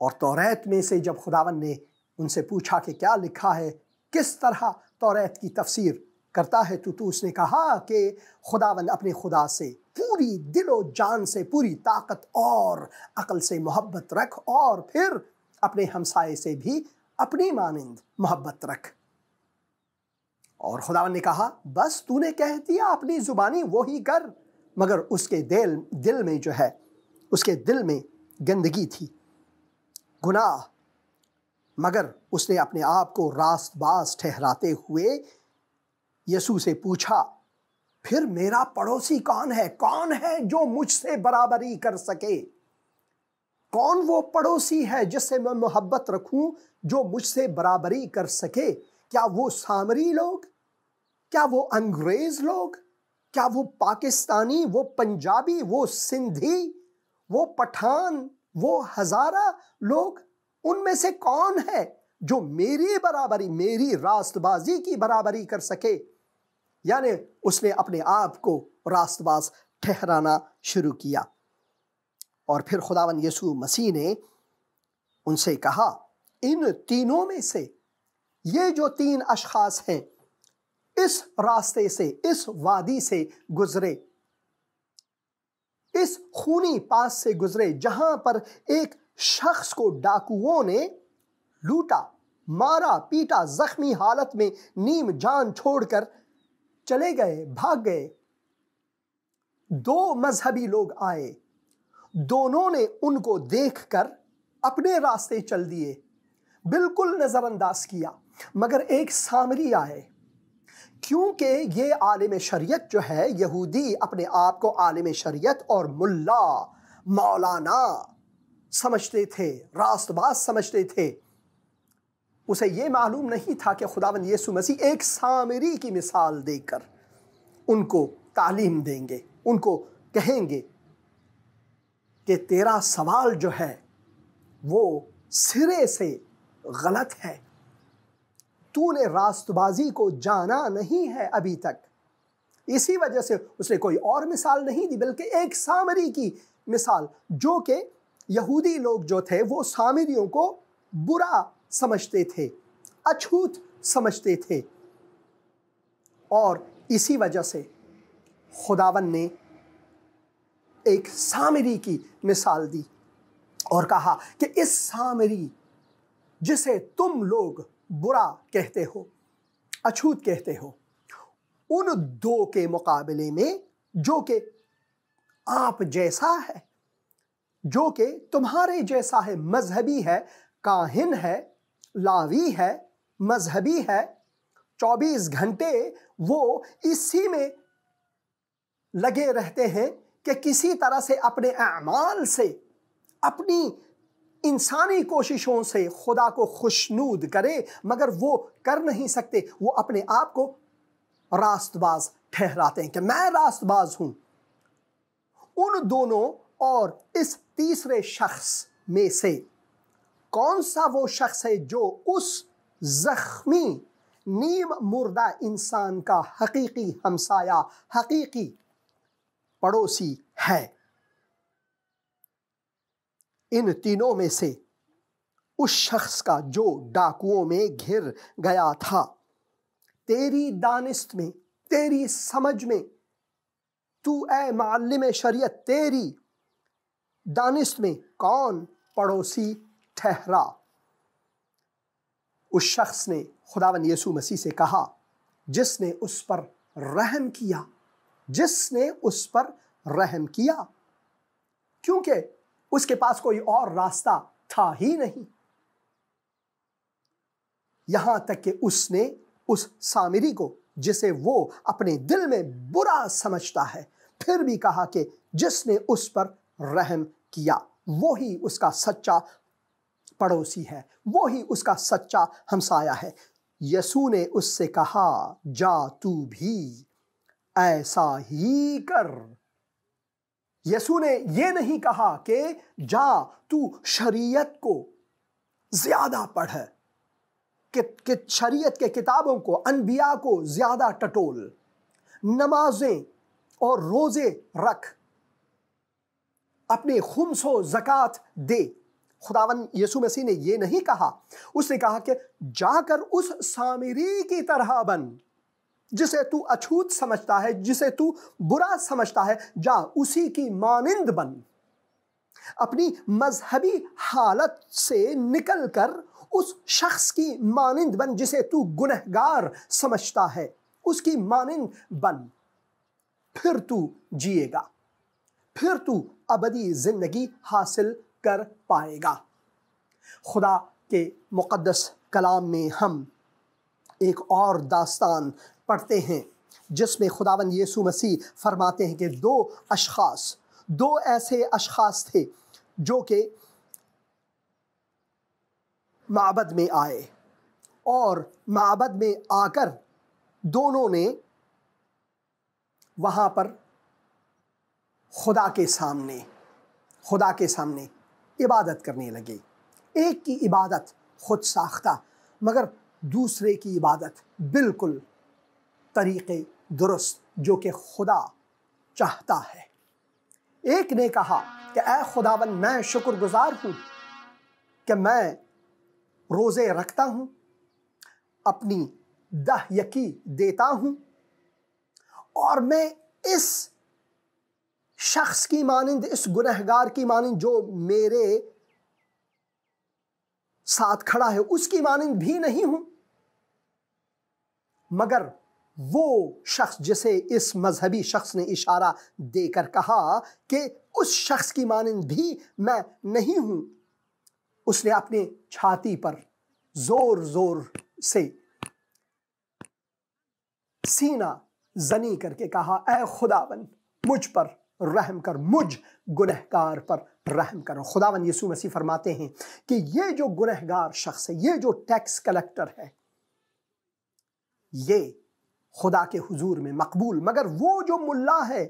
اور توریت میں سے جب خداوند نے ان سے پوچھا کہ کیا لکھا ہے، کس طرح توریت کی تفسیر کرتا ہے تو اس نے کہا کہ خداوند اپنے خدا سے پوری دل و جان سے، پوری طاقت اور عقل سے محبت رکھ، اور پھر اپنے ہمسائے سے بھی اپنی مانند محبت رکھ۔ اور خداوند نے کہا بس تو نے کہہ دیا اپنی زبانی وہی کر، مگر اس کے دل میں جو ہے، اس کے دل میں گندگی تھی، گناہ۔ مگر اس نے اپنے آپ کو راست باز ٹھہراتے ہوئے یسوع سے پوچھا پھر میرا پڑوسی کون ہے؟ کون ہے جو مجھ سے برابری کر سکے؟ کون وہ پڑوسی ہے جس سے میں محبت رکھوں، جو مجھ سے برابری کر سکے؟ کیا وہ سامری لوگ؟ کیا وہ انگریز لوگ؟ کیا وہ پاکستانی، وہ پنجابی، وہ سندھی، وہ پٹھان، وہ ہزارہ لوگ؟ ان میں سے کون ہے جو میری برابری، میری راست بازی کی برابری کر سکے؟ یعنی اس نے اپنے آپ کو راست باز ٹھہرانا شروع کیا۔ اور پھر خداوند یسوع مسیح نے ان سے کہا ان تینوں میں سے یہ جو 3 اشخاص ہیں اس راستے سے، اس وادی سے گزرے، اس خونی پاس سے گزرے جہاں پر ایک شخص کو ڈاکوؤں نے لوٹا، مارا، پیٹا، زخمی حالت میں نیم جان چھوڑ کر چلے گئے، بھاگ گئے۔ 2 مذہبی لوگ آئے، دونوں نے ان کو دیکھ کر اپنے راستے چل دیے، بالکل نظر انداز کیا، مگر ایک سامری آئے۔ کیونکہ یہ عالم شریعت جو ہے، یہودی اپنے آپ کو عالم شریعت اور ملا، مولانا سمجھتے تھے، راست باز سمجھتے تھے۔ اسے یہ معلوم نہیں تھا کہ خداوند یسوع مسیح ایک سامری کی مثال دے کر ان کو تعلیم دیں گے، ان کو کہیں گے کہ تیرا سوال جو ہے وہ سرے سے غلط ہے، تو نے راست بازی کو جانا نہیں ہے ابھی تک۔ اسی وجہ سے اس نے کوئی اور مثال نہیں دی، بلکہ ایک سامری کی مثال جو کہ یہودی لوگ جو تھے وہ سامریوں کو برا سمجھتے تھے، اچھوت سمجھتے تھے، اور اسی وجہ سے خداوند نے ایک سامری کی مثال دی اور کہا کہ اس سامری جسے تم لوگ برا کہتے ہو، اچھوت کہتے ہو، ان دو کے مقابلے میں جو کہ آپ جیسا ہے، جو کہ تمہارے جیسا ہے، مذہبی ہے، کاہن ہے، لاوی ہے، مذہبی ہے، 24 گھنٹے وہ اسی میں لگے رہتے ہیں کہ کسی طرح سے اپنے اعمال سے، اپنی انسانی کوششوں سے خدا کو خوشنود کرے، مگر وہ کر نہیں سکتے۔ وہ اپنے آپ کو راست باز ٹھہراتے ہیں کہ میں راست باز ہوں۔ ان دونوں اور اس تیسرے شخص میں سے کون سا وہ شخص ہے جو اس زخمی نیم مردہ انسان کا حقیقی ہمسایہ، حقیقی پڑوسی ہے؟ ان تینوں میں سے اس شخص کا جو ڈاکوؤں میں گھر گیا تھا، تیری دانست میں، تیری سمجھ میں، تو اے معلم شریعت، تیری دانست میں کون پڑوسی ٹھہرا؟ اس شخص نے خداوند یسوع مسیح سے کہا جس نے اس پر رحم کیا، جس نے اس پر رحم کیا، کیونکہ اس کے پاس کوئی اور راستہ تھا ہی نہیں، یہاں تک کہ اس نے اس سامری کو جسے وہ اپنے دل میں برا سمجھتا ہے پھر بھی کہا کہ جس نے اس پر رحم کیا وہی اس کا سچا پڑوسی ہے، وہی اس کا سچا ہمسایہ ہے۔ یسوع نے اس سے کہا جا تو بھی ایسا ہی کر۔ یسوع نے یہ نہیں کہا کہ جا تو شریعت کو زیادہ پڑھ، کہ شریعت کے کتابوں کو، انبیاء کو زیادہ ٹٹول، نمازیں اور روزے رکھ، اپنے خمس و زکوٰۃ دے۔ خداوند یسوع مسیح نے یہ نہیں کہا، اس نے کہا کہ جا کر اس سامری کی طرح بن جسے تو اچھوت سمجھتا ہے، جسے تو برا سمجھتا ہے، جا اسی کی مانند بن۔ اپنی مذہبی حالت سے نکل کر اس شخص کی مانند بن جسے تو گنہگار سمجھتا ہے، اس کی مانند بن، پھر تو جیے گا، پھر تو ابدی زندگی حاصل کر پائے گا۔ خدا کے مقدس کلام میں ہم ایک اور داستان پڑھتے ہیں جس میں خداوند یسوع مسیح فرماتے ہیں کہ دو ایسے اشخاص تھے جو کہ معبد میں آئے، اور معبد میں آ کر دونوں نے وہاں پر خدا کے سامنے عبادت کرنے لگے۔ ایک کی عبادت خود ساختہ، مگر دوسرے کی عبادت بالکل طریقے درست جو کہ خدا چاہتا ہے۔ ایک نے کہا کہ اے خداوند میں شکر گزار ہوں کہ میں روزے رکھتا ہوں، اپنی 10 یکی دیتا ہوں، اور میں اس شخص کی مانند، اس گنہگار کی مانند جو میرے ساتھ کھڑا ہے اس کی مانند بھی نہیں ہوں۔ مگر وہ شخص جسے اس مذہبی شخص نے اشارہ دے کر کہا کہ اس شخص کی مانند بھی میں نہیں ہوں، اس نے اپنے چھاتی پر زور زور سے سینہ زنی کر کے کہا اے خداوند مجھ پر رحم کر، مجھ گنہگار پر رحم کرو۔ خداوند یسوع مسیح فرماتے ہیں کہ یہ جو گنہگار شخص ہے، یہ جو ٹیکس کلیکٹر ہے، یہ خدا کے حضور میں مقبول، مگر وہ جو ملا ہے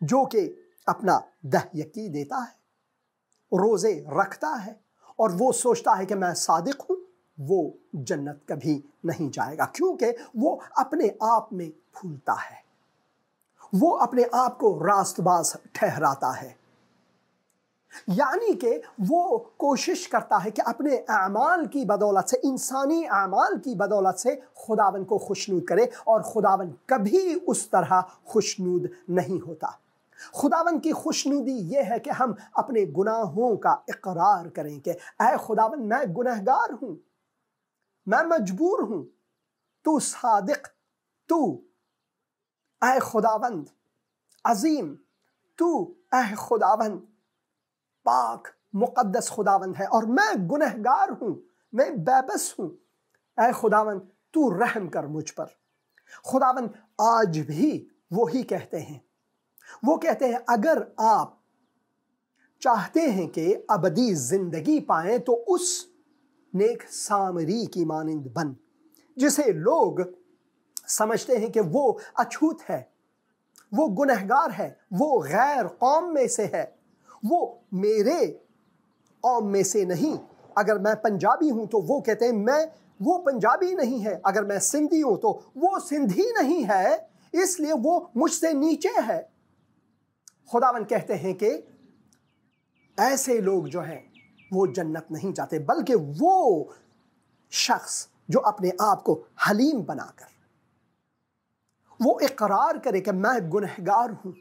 جو کہ اپنا 10 یکی دیتا ہے، روزے رکھتا ہے، اور وہ سوچتا ہے کہ میں صادق ہوں، وہ جنت کبھی نہیں جائے گا، کیونکہ وہ اپنے آپ میں پھولتا ہے، وہ اپنے آپ کو راست باز ٹھہراتا ہے۔ یعنی کہ وہ کوشش کرتا ہے کہ اپنے اعمال کی بدولت سے، انسانی اعمال کی بدولت سے خداوند کو خوشنود کرے، اور خداوند کبھی اس طرح خوشنود نہیں ہوتا۔ خداوند کی خوشنودی یہ ہے کہ ہم اپنے گناہوں کا اقرار کریں کہ اے خداوند میں گنہگار ہوں، میں مجبور ہوں، تو صادق، تو اے خداوند عظیم، تو اے خداوند پاک مقدس خداوند ہے، اور میں گنہگار ہوں، میں بے بس ہوں، اے خداوند تو رحم کر مجھ پر۔ خداوند آج بھی وہی کہتے ہیں، وہ کہتے ہیں اگر آپ چاہتے ہیں کہ ابدی زندگی پائیں تو اس نیک سامری کی مانند بن، جسے لوگ سمجھتے ہیں کہ وہ اچھوت ہے، وہ گنہگار ہے، وہ غیر قوم میں سے ہے، وہ میرے قوم میں سے نہیں۔ اگر میں پنجابی ہوں تو وہ کہتے ہیں وہ پنجابی نہیں ہے، اگر میں سندھی ہوں تو وہ سندھی نہیں ہے، اس لیے وہ مجھ سے نیچے ہے۔ خداوند کہتے ہیں کہ ایسے لوگ جو ہیں وہ جنت نہیں جاتے، بلکہ وہ شخص جو اپنے آپ کو حلیم بنا کر وہ اقرار کرے کہ میں گنہگار ہوں،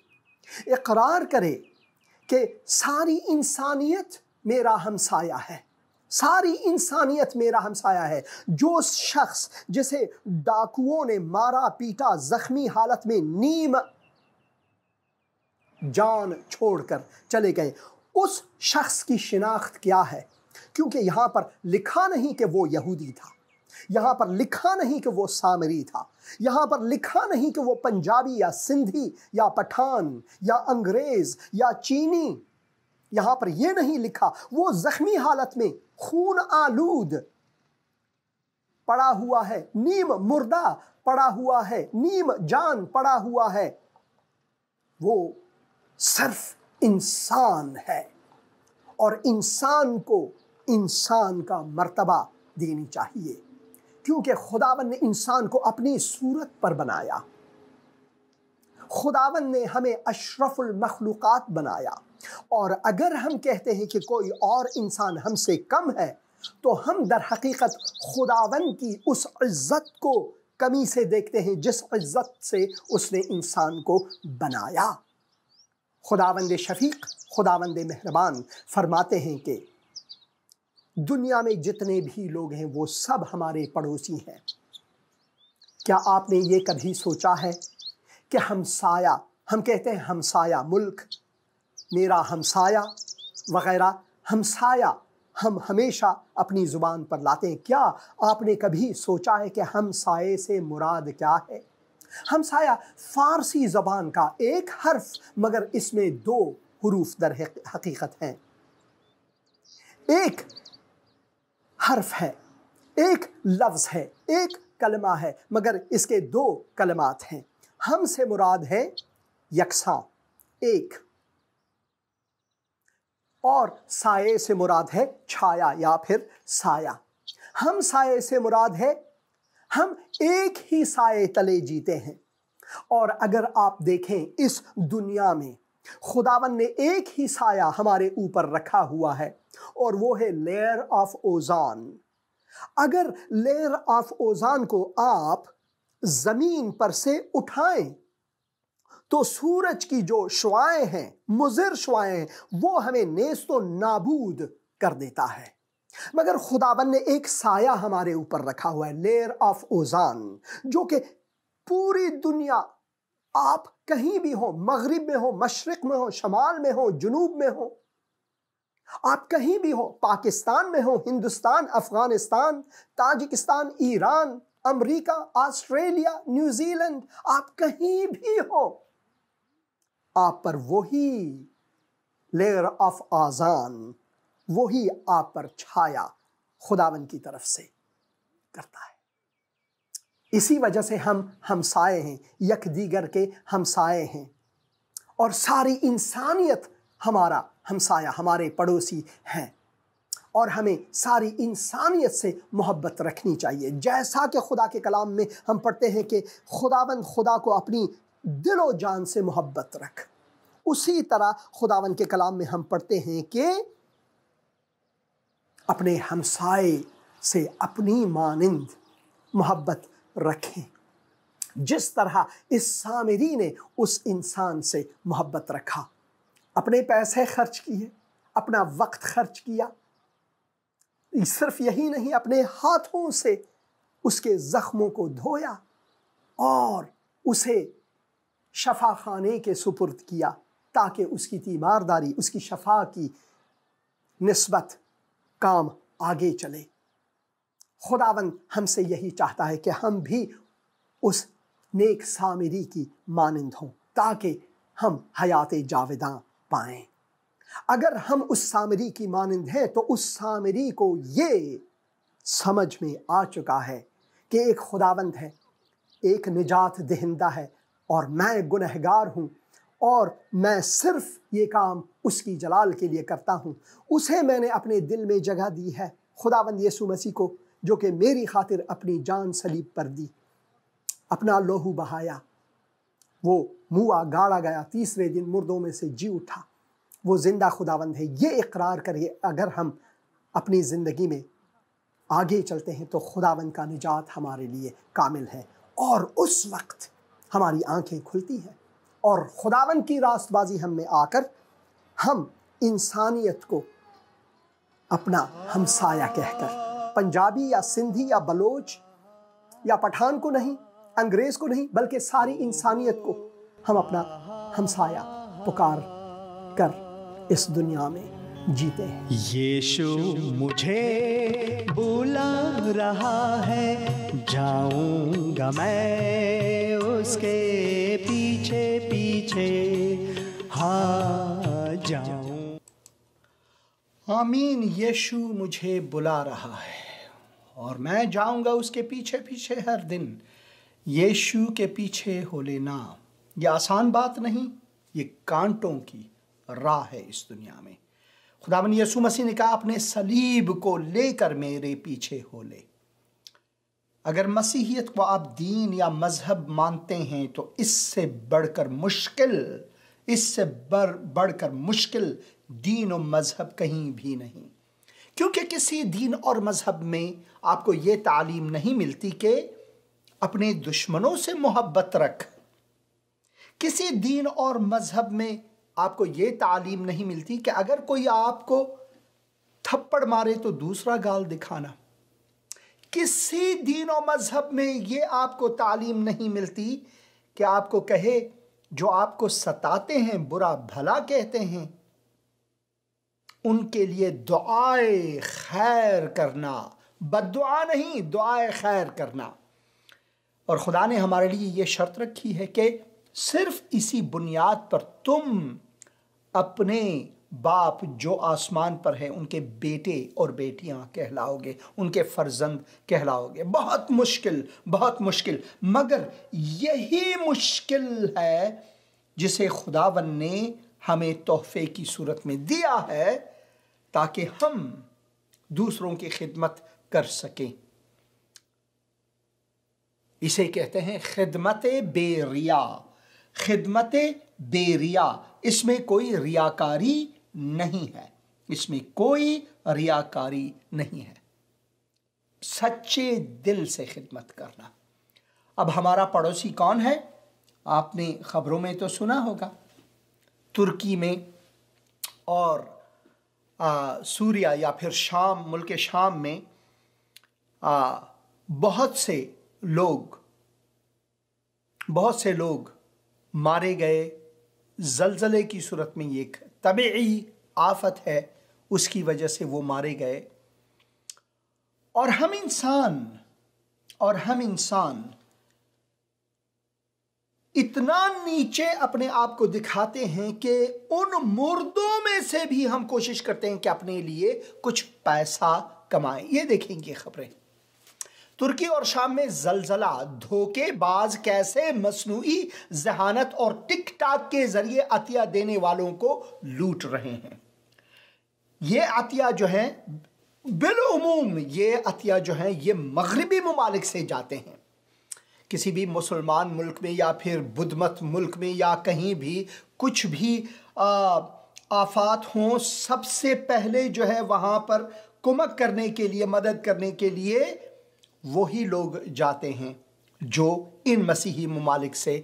اقرار کرے کہ ساری انسانیت میرا ہمسایہ ہے، ساری انسانیت میرا ہمسایہ ہے۔ جو شخص جسے ڈاکوؤں نے مارا پیٹا، زخمی حالت میں نیم جان چھوڑ کر چلے گئے، اس شخص کی شناخت کیا ہے؟ کیونکہ یہاں پر لکھا نہیں کہ وہ یہودی تھا، یہاں پر لکھا نہیں کہ وہ سامری تھا، یہاں پر لکھا نہیں کہ وہ پنجابی یا سندھی یا پٹھان یا انگریز یا چینی، یہاں پر یہ نہیں لکھا۔ وہ زخمی حالت میں خون آلود پڑا ہوا ہے، نیم مردہ پڑا ہوا ہے، نیم جان پڑا ہوا ہے، وہ صرف انسان ہے، اور انسان کو انسان کا مرتبہ دینی چاہیے، کیونکہ خداوند نے انسان کو اپنی صورت پر بنایا، خداوند نے ہمیں اشرف المخلوقات بنایا، اور اگر ہم کہتے ہیں کہ کوئی اور انسان ہم سے کم ہے تو ہم در حقیقت خداوند کی اس عزت کو کمی سے دیکھتے ہیں جس عزت سے اس نے انسان کو بنایا۔ خداوند شفیق، خداوند مہربان فرماتے ہیں کہ دنیا میں جتنے بھی لوگ ہیں وہ سب ہمارے پڑوسی ہیں۔ کیا آپ نے یہ کبھی سوچا ہے کہ ہمسایہ، ہم کہتے ہیں ہمسایہ ملک، میرا ہمسایہ وغیرہ، ہمسایہ ہم ہمیشہ اپنی زبان پر لاتے ہیں۔ کیا آپ نے کبھی سوچا ہے کہ ہمسائے سے مراد کیا ہے؟ ہمسایہ فارسی زبان کا ایک حرف، مگر اس میں دو حروف در حقیقت ہیں۔ ایک حرف ہے، ایک لفظ ہے، ایک کلمہ ہے، مگر اس کے دو کلمات ہیں۔ ہم سے مراد ہے یکساں، ایک، اور سائے سے مراد ہے چھایا یا پھر سایہ۔ ہم سائے سے مراد ہے ہم ایک ہی سائے تلے جیتے ہیں، اور اگر آپ دیکھیں اس دنیا میں خداوند نے ایک ہی سایہ ہمارے اوپر رکھا ہوا ہے، اور وہ ہے لیئر آف اوزون۔ اگر لیئر آف اوزون کو آپ زمین پر سے اٹھائیں تو سورج کی جو شعاعیں ہیں، مضر شعاعیں ہیں، وہ ہمیں نیست و نابود کر دیتا ہے، مگر خداوند نے ایک سایہ ہمارے اوپر رکھا ہوا ہے، لیئر آف اوزون، جو کہ پوری دنیا، آپ کہیں بھی ہوں، مغرب میں ہوں، مشرق میں ہوں، شمال میں ہوں، جنوب میں ہوں، آپ کہیں بھی ہوں، پاکستان میں ہوں، ہندوستان، افغانستان، تاجکستان، ایران، امریکہ، آسٹریلیا، نیوزی لینڈ، آپ کہیں بھی ہوں، آپ پر وہی لیئر آف اوزون، وہی آپ پر چھایا خداوند کی طرف سے کرتا ہے۔ اسی وجہ سے ہم ہمسائے ہیں، یک دیگر کے ہمسائے ہیں، اور ساری انسانیت ہمارا ہمسایہ، ہمارے پڑوسی ہیں، اور ہمیں ساری انسانیت سے محبت رکھنی چاہیے۔ جیسا کہ خدا کے کلام میں ہم پڑھتے ہیں کہ خداوند خدا کو اپنی دل و جان سے محبت رکھ، اسی طرح خداوند کے کلام میں ہم پڑھتے ہیں کہ اپنے ہمسائے سے اپنی مانند محبت رکھیں، جس طرح اس سامری نے اس انسان سے محبت رکھا، اپنے پیسے خرچ کیے، اپنا وقت خرچ کیا، صرف یہی نہیں، اپنے ہاتھوں سے اس کے زخموں کو دھویا اور اسے شفا خانے کے سپرد کیا تاکہ اس کی تیمارداری، اس کی شفا کی نسبت کام آگے چلے۔ خداوند ہم سے یہی چاہتا ہے کہ ہم بھی اس نیک سامری کی مانند ہوں تاکہ ہم حیات جاوداں پائیں۔ اگر ہم اس سامری کی مانند ہیں تو اس سامری کو یہ سمجھ میں آ چکا ہے کہ ایک خداوند ہے، ایک نجات دہندہ ہے، اور میں گنہگار ہوں اور میں صرف یہ کام اس کی جلال کے لیے کرتا ہوں۔ اسے میں نے اپنے دل میں جگہ دی ہے، خداوند یسوع مسیح کو، جو کہ میری خاطر اپنی جان صلیب پر دی، اپنا لہو بہایا، وہ موا گاڑا گیا، تیسرے دن مردوں میں سے جی اٹھا، وہ زندہ خداوند ہے۔ یہ اقرار کریے، اگر ہم اپنی زندگی میں آگے چلتے ہیں تو خداوند کا نجات ہمارے لیے کامل ہے، اور اس وقت ہماری آنکھیں کھلتی ہیں اور خداوند کی راست بازی ہم میں آ کر ہم انسانیت کو اپنا ہمسایہ کہہ کر، پنجابی یا سندھی یا بلوچ یا پٹھان کو نہیں، انگریز کو نہیں، بلکہ ساری انسانیت کو ہم اپنا ہمسایہ پکار کر اس دنیا میں جیتے ہیں۔ یشوع مجھے بلا رہا ہے، جاؤں گا میں اس کے پیچھے پیچھے، ہاں جاؤں۔ آمین۔ یشوع مجھے بلا رہا ہے اور میں جاؤں گا اس کے پیچھے پیچھے ہر دن۔ یشوع کے پیچھے ہو لینا یہ آسان بات نہیں، یہ کانٹوں کی راہ ہے اس دنیا میں۔ خداوند یسوع مسیح نے کہا اپنے صلیب کو لے کر میرے پیچھے ہو لے۔ اگر مسیحیت کو آپ دین یا مذہب مانتے ہیں تو اس سے بڑھ کر مشکل دین و مذہب کہیں بھی نہیں، کیونکہ کسی دین اور مذہب میں آپ کو یہ تعلیم نہیں ملتی کہ اپنے دشمنوں سے محبت رکھ۔ کسی دین اور مذہب میں آپ کو یہ تعلیم نہیں ملتی کہ اگر کوئی آپ کو تھپڑ مارے تو دوسرا گال دکھانا۔ کسی دین و مذہب میں یہ آپ کو تعلیم نہیں ملتی کہ آپ کو کہے جو آپ کو ستاتے ہیں، برا بھلا کہتے ہیں، ان کے لیے دعائے خیر کرنا، بد دعا نہیں، دعائے خیر کرنا۔ اور خدا نے ہمارے لیے یہ شرط رکھی ہے کہ صرف اسی بنیاد پر تم اپنے باپ جو آسمان پر ہے ان کے بیٹے اور بیٹیاں کہلاؤ گے، ان کے فرزند کہلاؤ گے۔ بہت مشکل، مگر یہی مشکل ہے جسے خداوند نے ہمیں تحفے کی صورت میں دیا ہے تاکہ ہم دوسروں کی خدمت کر سکیں۔ اسے کہتے ہیں خدمت بے ریا۔ خدمت بے ریا، اس میں کوئی ریاکاری نہیں ہے، اس میں کوئی ریاکاری نہیں ہے، سچے دل سے خدمت کرنا۔ اب ہمارا پڑوسی کون ہے؟ آپ نے خبروں میں تو سنا ہوگا، ترکی میں اور سوریا یا پھر شام، ملک شام میں بہت سے لوگ مارے گئے زلزلے کی صورت میں۔ یہ ایک طبعی آفت ہے، اس کی وجہ سے وہ مارے گئے۔ اور ہم انسان اتنا نیچے اپنے آپ کو دکھاتے ہیں کہ ان مردوں میں سے بھی ہم کوشش کرتے ہیں کہ اپنے لیے کچھ پیسہ کمائیں۔ یہ دیکھیں گے خبریں، ترکی اور شام میں زلزلہ، دھوکے باز کیسے مصنوعی ذہانت اور ٹک ٹاک کے ذریعے عطیہ دینے والوں کو لوٹ رہے ہیں۔ یہ عطیہ جو ہیں بالعموم یہ مغربی ممالک سے جاتے ہیں، کسی بھی مسلمان ملک میں یا پھر بدھ مت ملک میں یا کہیں بھی کچھ بھی آفات ہوں، سب سے پہلے جو ہے وہاں پر کمک کرنے کے لیے، مدد کرنے کے لیے وہی لوگ جاتے ہیں جو ان مسیحی ممالک سے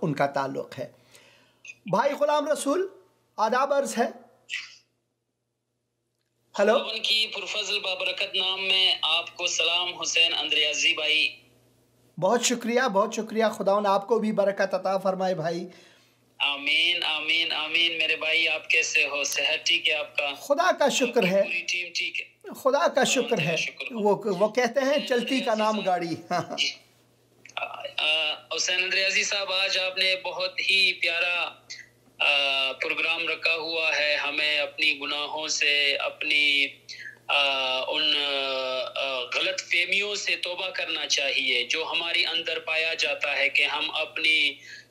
ان کا تعلق ہے۔ بھائی غلام رسول آداب عرض ہے۔ ہلو، خداوند کی پرفضل بابرکت نام میں آپ کو سلام حسین اندریازی بھائی۔ بہت شکریہ، بہت شکریہ، خداوند آپ کو بھی برکت عطا فرمائے بھائی۔ آمین آمین آمین۔ میرے بھائی آپ کیسے ہو؟ صحت ٹھیک ہے آپ کا؟ خدا کا شکر ہے، پوری ٹیم ٹھیک ہے؟ خدا کا شکر ہے۔ وہ کہتے ہیں چلتی کا نام گاڑی۔ حسین اندریازی صاحب، آج آپ نے بہت ہی پیارا پروگرام رکھا ہوا ہے۔ ہمیں اپنی گناہوں سے، اپنی ان غلط فہمیوں سے توبہ کرنا چاہیے جو ہماری اندر پایا جاتا ہے کہ ہم اپنی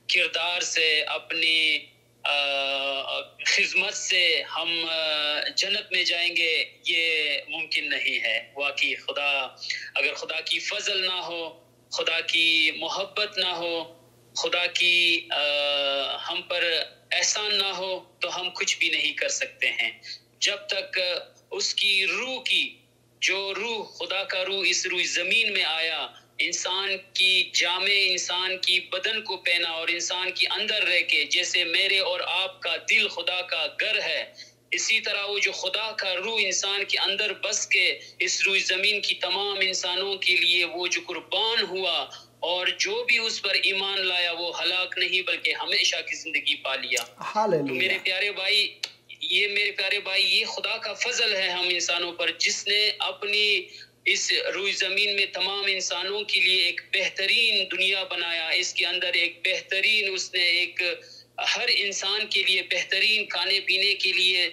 کردار سے، اپنی خدمت سے ہم جنت میں جائیں گے، یہ ممکن نہیں ہے۔ واقعی اگر خدا کی فضل نہ ہو، خدا کی محبت نہ ہو، خدا کی ہم پر احسان نہ ہو تو ہم کچھ بھی نہیں کر سکتے ہیں۔ جب تک اس کی روح کی، جو روح، خدا کا روح اس روح زمین میں آیا، انسان کی جامع، انسان کی بدن کو پہنا اور انسان کی اندر رہ کے، جیسے میرے اور آپ کا دل خدا کا گھر ہے، اسی طرح وہ جو خدا کا روح انسان کے اندر بس کے اس روح زمین کی تمام انسانوں کے لیے وہ جو قربان ہوا، اور جو بھی اس پر ایمان لایا وہ ہلاک نہیں بلکہ ہمیشہ کی زندگی پا لیا۔ تو میرے پیارے بھائی، یہ خدا کا فضل ہے ہم انسانوں پر، جس نے اپنی اس روئی زمین میں تمام انسانوں کے لیے ایک بہترین دنیا بنایا۔ اس کے اندر ایک بہترین، اس نے ایک ہر انسان کے لیے بہترین کھانے پینے کے لیے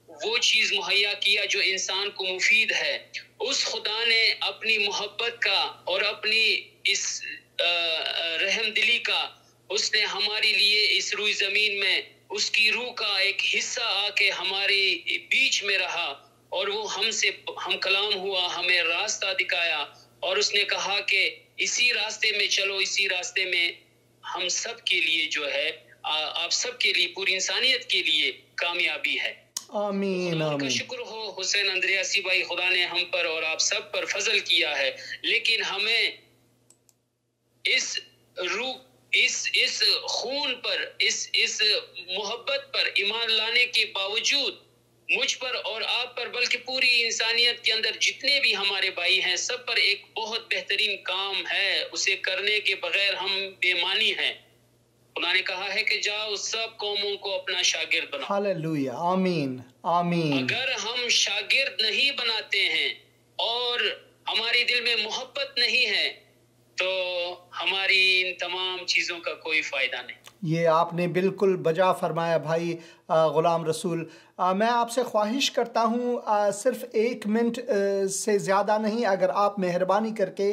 وہ چیز مہیا کیا جو انسان کو مفید ہے۔ اس خدا نے اپنی محبت کا اور اپنی اس رحم دلی کا، اس نے ہمارے لیے اس روئی زمین میں اس کی روح کا ایک حصہ آ کے ہمارے بیچ میں رہا، اور وہ ہم کلام ہوا، ہمیں راستہ دکھایا، اور اس نے کہا کہ اسی راستے میں چلو، اسی راستے میں ہم سب کے لیے جو ہے، آپ سب کے لیے، پوری انسانیت کے لیے کامیابی ہے۔ آمین خدا کا آمین۔ شکر ہو حسین اندریاسی بھائی، خدا نے ہم پر اور آپ سب پر فضل کیا ہے، لیکن ہمیں اس روح، اس خون پر، اس محبت پر ایمان لانے کے باوجود مجھ پر اور آپ پر، بلکہ پوری انسانیت کے اندر جتنے بھی ہمارے بھائی ہیں، سب پر ایک بہت بہترین کام ہے، اسے کرنے کے بغیر ہم بے معنی ہیں۔ خدا نے کہا ہے کہ جاؤ سب قوموں کو اپنا شاگرد بناؤ۔ ہاللویا، آمین آمین۔ اگر ہم شاگرد نہیں بناتے ہیں اور ہماری دل میں محبت نہیں ہے تو ہماری ان تمام چیزوں کا کوئی فائدہ نہیں۔ یہ آپ نے بالکل بجا فرمایا بھائی غلام رسول۔ میں آپ سے خواہش کرتا ہوں صرف 1 منٹ سے زیادہ نہیں، اگر آپ مہربانی کر کے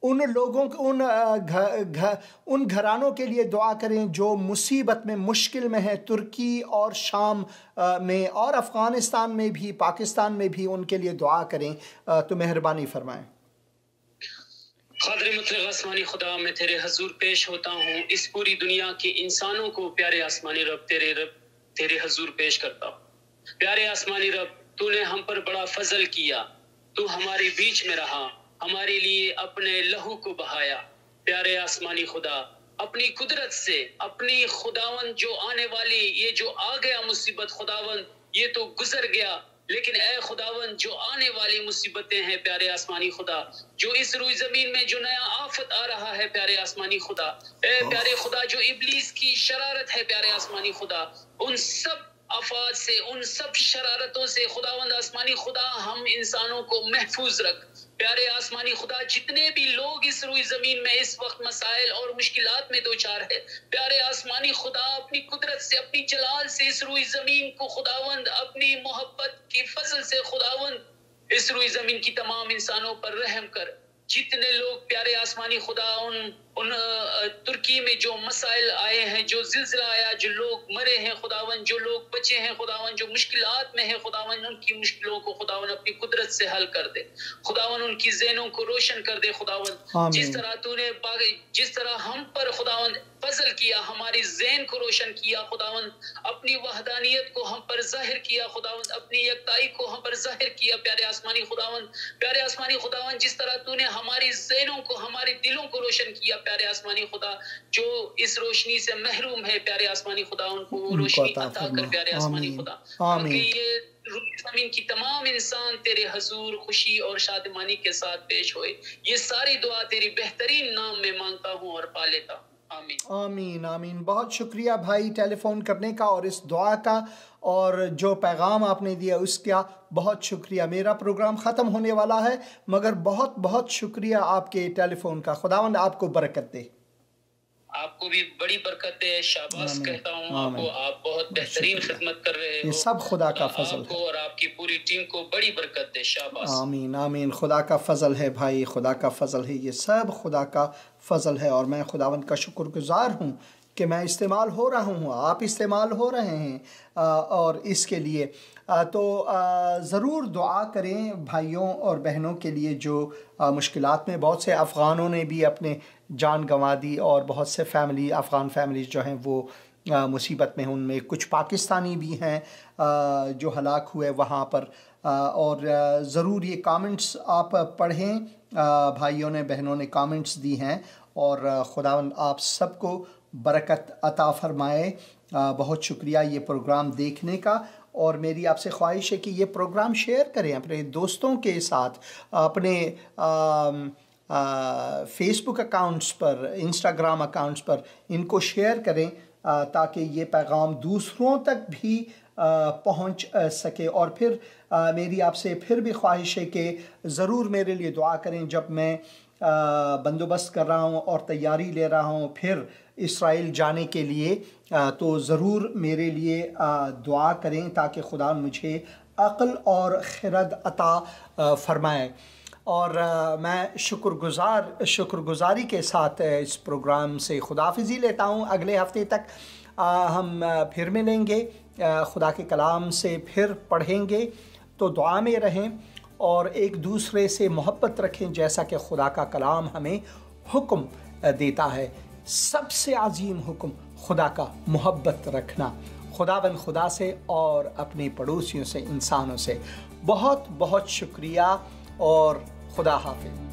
ان لوگوں ان گھرانوں کے لیے دعا کریں جو مصیبت میں، مشکل میں ہیں، ترکی اور شام میں اور افغانستان میں بھی، پاکستان میں بھی ان کے لیے دعا کریں تو مہربانی فرمائیں۔ قادر مطلق آسمانی خدا، میں تیرے حضور پیش ہوتا ہوں، اس پوری دنیا کے انسانوں کو پیارے آسمانی رب تیرے حضور پیش کرتا ہوں۔ پیارے آسمانی رب، تو نے ہم پر بڑا فضل کیا، تو ہمارے بیچ میں رہا، ہمارے لیے اپنے لہو کو بہایا۔ پیارے آسمانی خدا، اپنی قدرت سے، اپنی خداوند جو آنے والی، یہ جو آ گیا مصیبت خداوند، یہ تو گزر گیا، لیکن اے خداوند جو آنے والی مصیبتیں ہیں پیارے آسمانی خدا، جو اس روئی زمین میں جو نیا آفت آ رہا ہے پیارے آسمانی خدا، اے پیارے خدا جو ابلیس کی شرارت ہے پیارے آسمانی خدا، ان سب آفات سے، ان سب شرارتوں سے خداوند آسمانی خدا ہم انسانوں کو محفوظ رکھ۔ پیارے آسمانی خدا، جتنے بھی لوگ اس روئی زمین میں اس وقت مسائل اور مشکلات میں دوچار ہے، پیارے آسمانی خدا اپنی قدرت سے، اپنی جلال سے اس روئی زمین کو خداوند اپنی محبت کی فضل سے خداوند اس روئی زمین کی تمام انسانوں پر رحم کر۔ جتنے لوگ پیارے آسمانی خدا ان ترکی میں جو مسائل آئے ہیں، جو زلزلہ آیا، جو لوگ مرے ہیں خداون، جو لوگ بچے ہیں خداون، جو مشکلات میں ہیں خداون، ان کی مشکلوں کو خداون اپنی قدرت سے حل کر دے خداون، ان کی ذہنوں کو روشن کر دے خداون، جس طرح تو نے جس طرح ہم پر خداون فضل کیا، ہماری ذہن کو روشن کیا خداون، اپنی وحدانیت کو ہم پر ظاہر کیا خداون، اپنی یکتائی کو ہم پر ظاہر کیا پیارے آسمانی خداون، پیارے آسمانی خداون، جس طرح تو نے ہماری ذہنوں کو، ہمارے دلوں کو روشن کیا پیارے آسمانی خدا، جو اس روشنی سے محروم ہے پیارے آسمانی خدا، ان کو وہ روشنی عطا کر پیارے آسمانی خدا، تاکہ یہ روح زمین کی تمام انسان تیرے حضور خوشی اور شادمانی کے ساتھ پیش ہوئے۔ یہ ساری دعا تیری بہترین نام میں مانگتا ہوں اور پا لیتا ہوں، آمین آمین آمین۔ بہت شکریہ بھائی ٹیلی فون کرنے کا اور اس دعا کا، اور جو پیغام آپ نے دیا اس کا بہت شکریہ۔ میرا پروگرام ختم ہونے والا ہے، مگر بہت بہت شکریہ آپ کے ٹیلی فون کا۔ خداوند آپ کو برکت دے۔ آپ کو بھی بڑی برکت دے، شاباش کہتا ہوں آپ کو، آپ بہت بہترین خدمت کر رہے ہو، یہ سب خدا کا فضل آپ کو اور آپ کی پوری ٹیم کو بڑی برکت دے، شاباش۔ آمین آمین۔ خدا کا فضل ہے بھائی، خدا کا فضل ہے، یہ سب خدا کا فضل ہے، اور میں خداوند کا شکر گزار ہوں کہ میں استعمال ہو رہا ہوں، آپ استعمال ہو رہے ہیں، اور اس کے لیے تو ضرور دعا کریں بھائیوں اور بہنوں کے لیے جو مشکلات میں، بہت سے افغانوں نے بھی اپنے جان گنوا دی، اور بہت سے افغان فیملیز جو ہیں وہ مصیبت میں ہیں، ان میں کچھ پاکستانی بھی ہیں جو ہلاک ہوئے وہاں پر، اور ضرور یہ کامنٹس آپ پڑھیں، بھائیوں نے بہنوں نے کامنٹس دی ہیں، اور خداوند آپ سب کو برکت عطا فرمائے۔ بہت شکریہ یہ پروگرام دیکھنے کا، اور میری آپ سے خواہش ہے کہ یہ پروگرام شیئر کریں اپنے دوستوں کے ساتھ، اپنے فیس بک اکاؤنٹس پر، انسٹاگرام اکاؤنٹس پر ان کو شیئر کریں، تاکہ یہ پیغام دوسروں تک بھی پہنچ سکے۔ اور پھر میری آپ سے پھر بھی خواہش ہے کہ ضرور میرے لیے دعا کریں، جب میں بندوبست کر رہا ہوں اور تیاری لے رہا ہوں پھر اسرائیل جانے کے لیے، تو ضرور میرے لیے دعا کریں تاکہ خدا مجھے عقل اور خرد عطا فرمائے۔ اور میں شکر گزاری کے ساتھ اس پروگرام سے خداحافظی لیتا ہوں۔ اگلے ہفتے تک ہم پھر ملیں گے، خدا کے کلام سے پھر پڑھیں گے، تو دعا میں رہیں اور ایک دوسرے سے محبت رکھیں، جیسا کہ خدا کا کلام ہمیں حکم دیتا ہے۔ سب سے عظیم حکم خدا کا محبت رکھنا، خداوند خدا سے اور اپنے پڑوسیوں سے، انسانوں سے۔ بہت بہت شکریہ اور خدا حافظ۔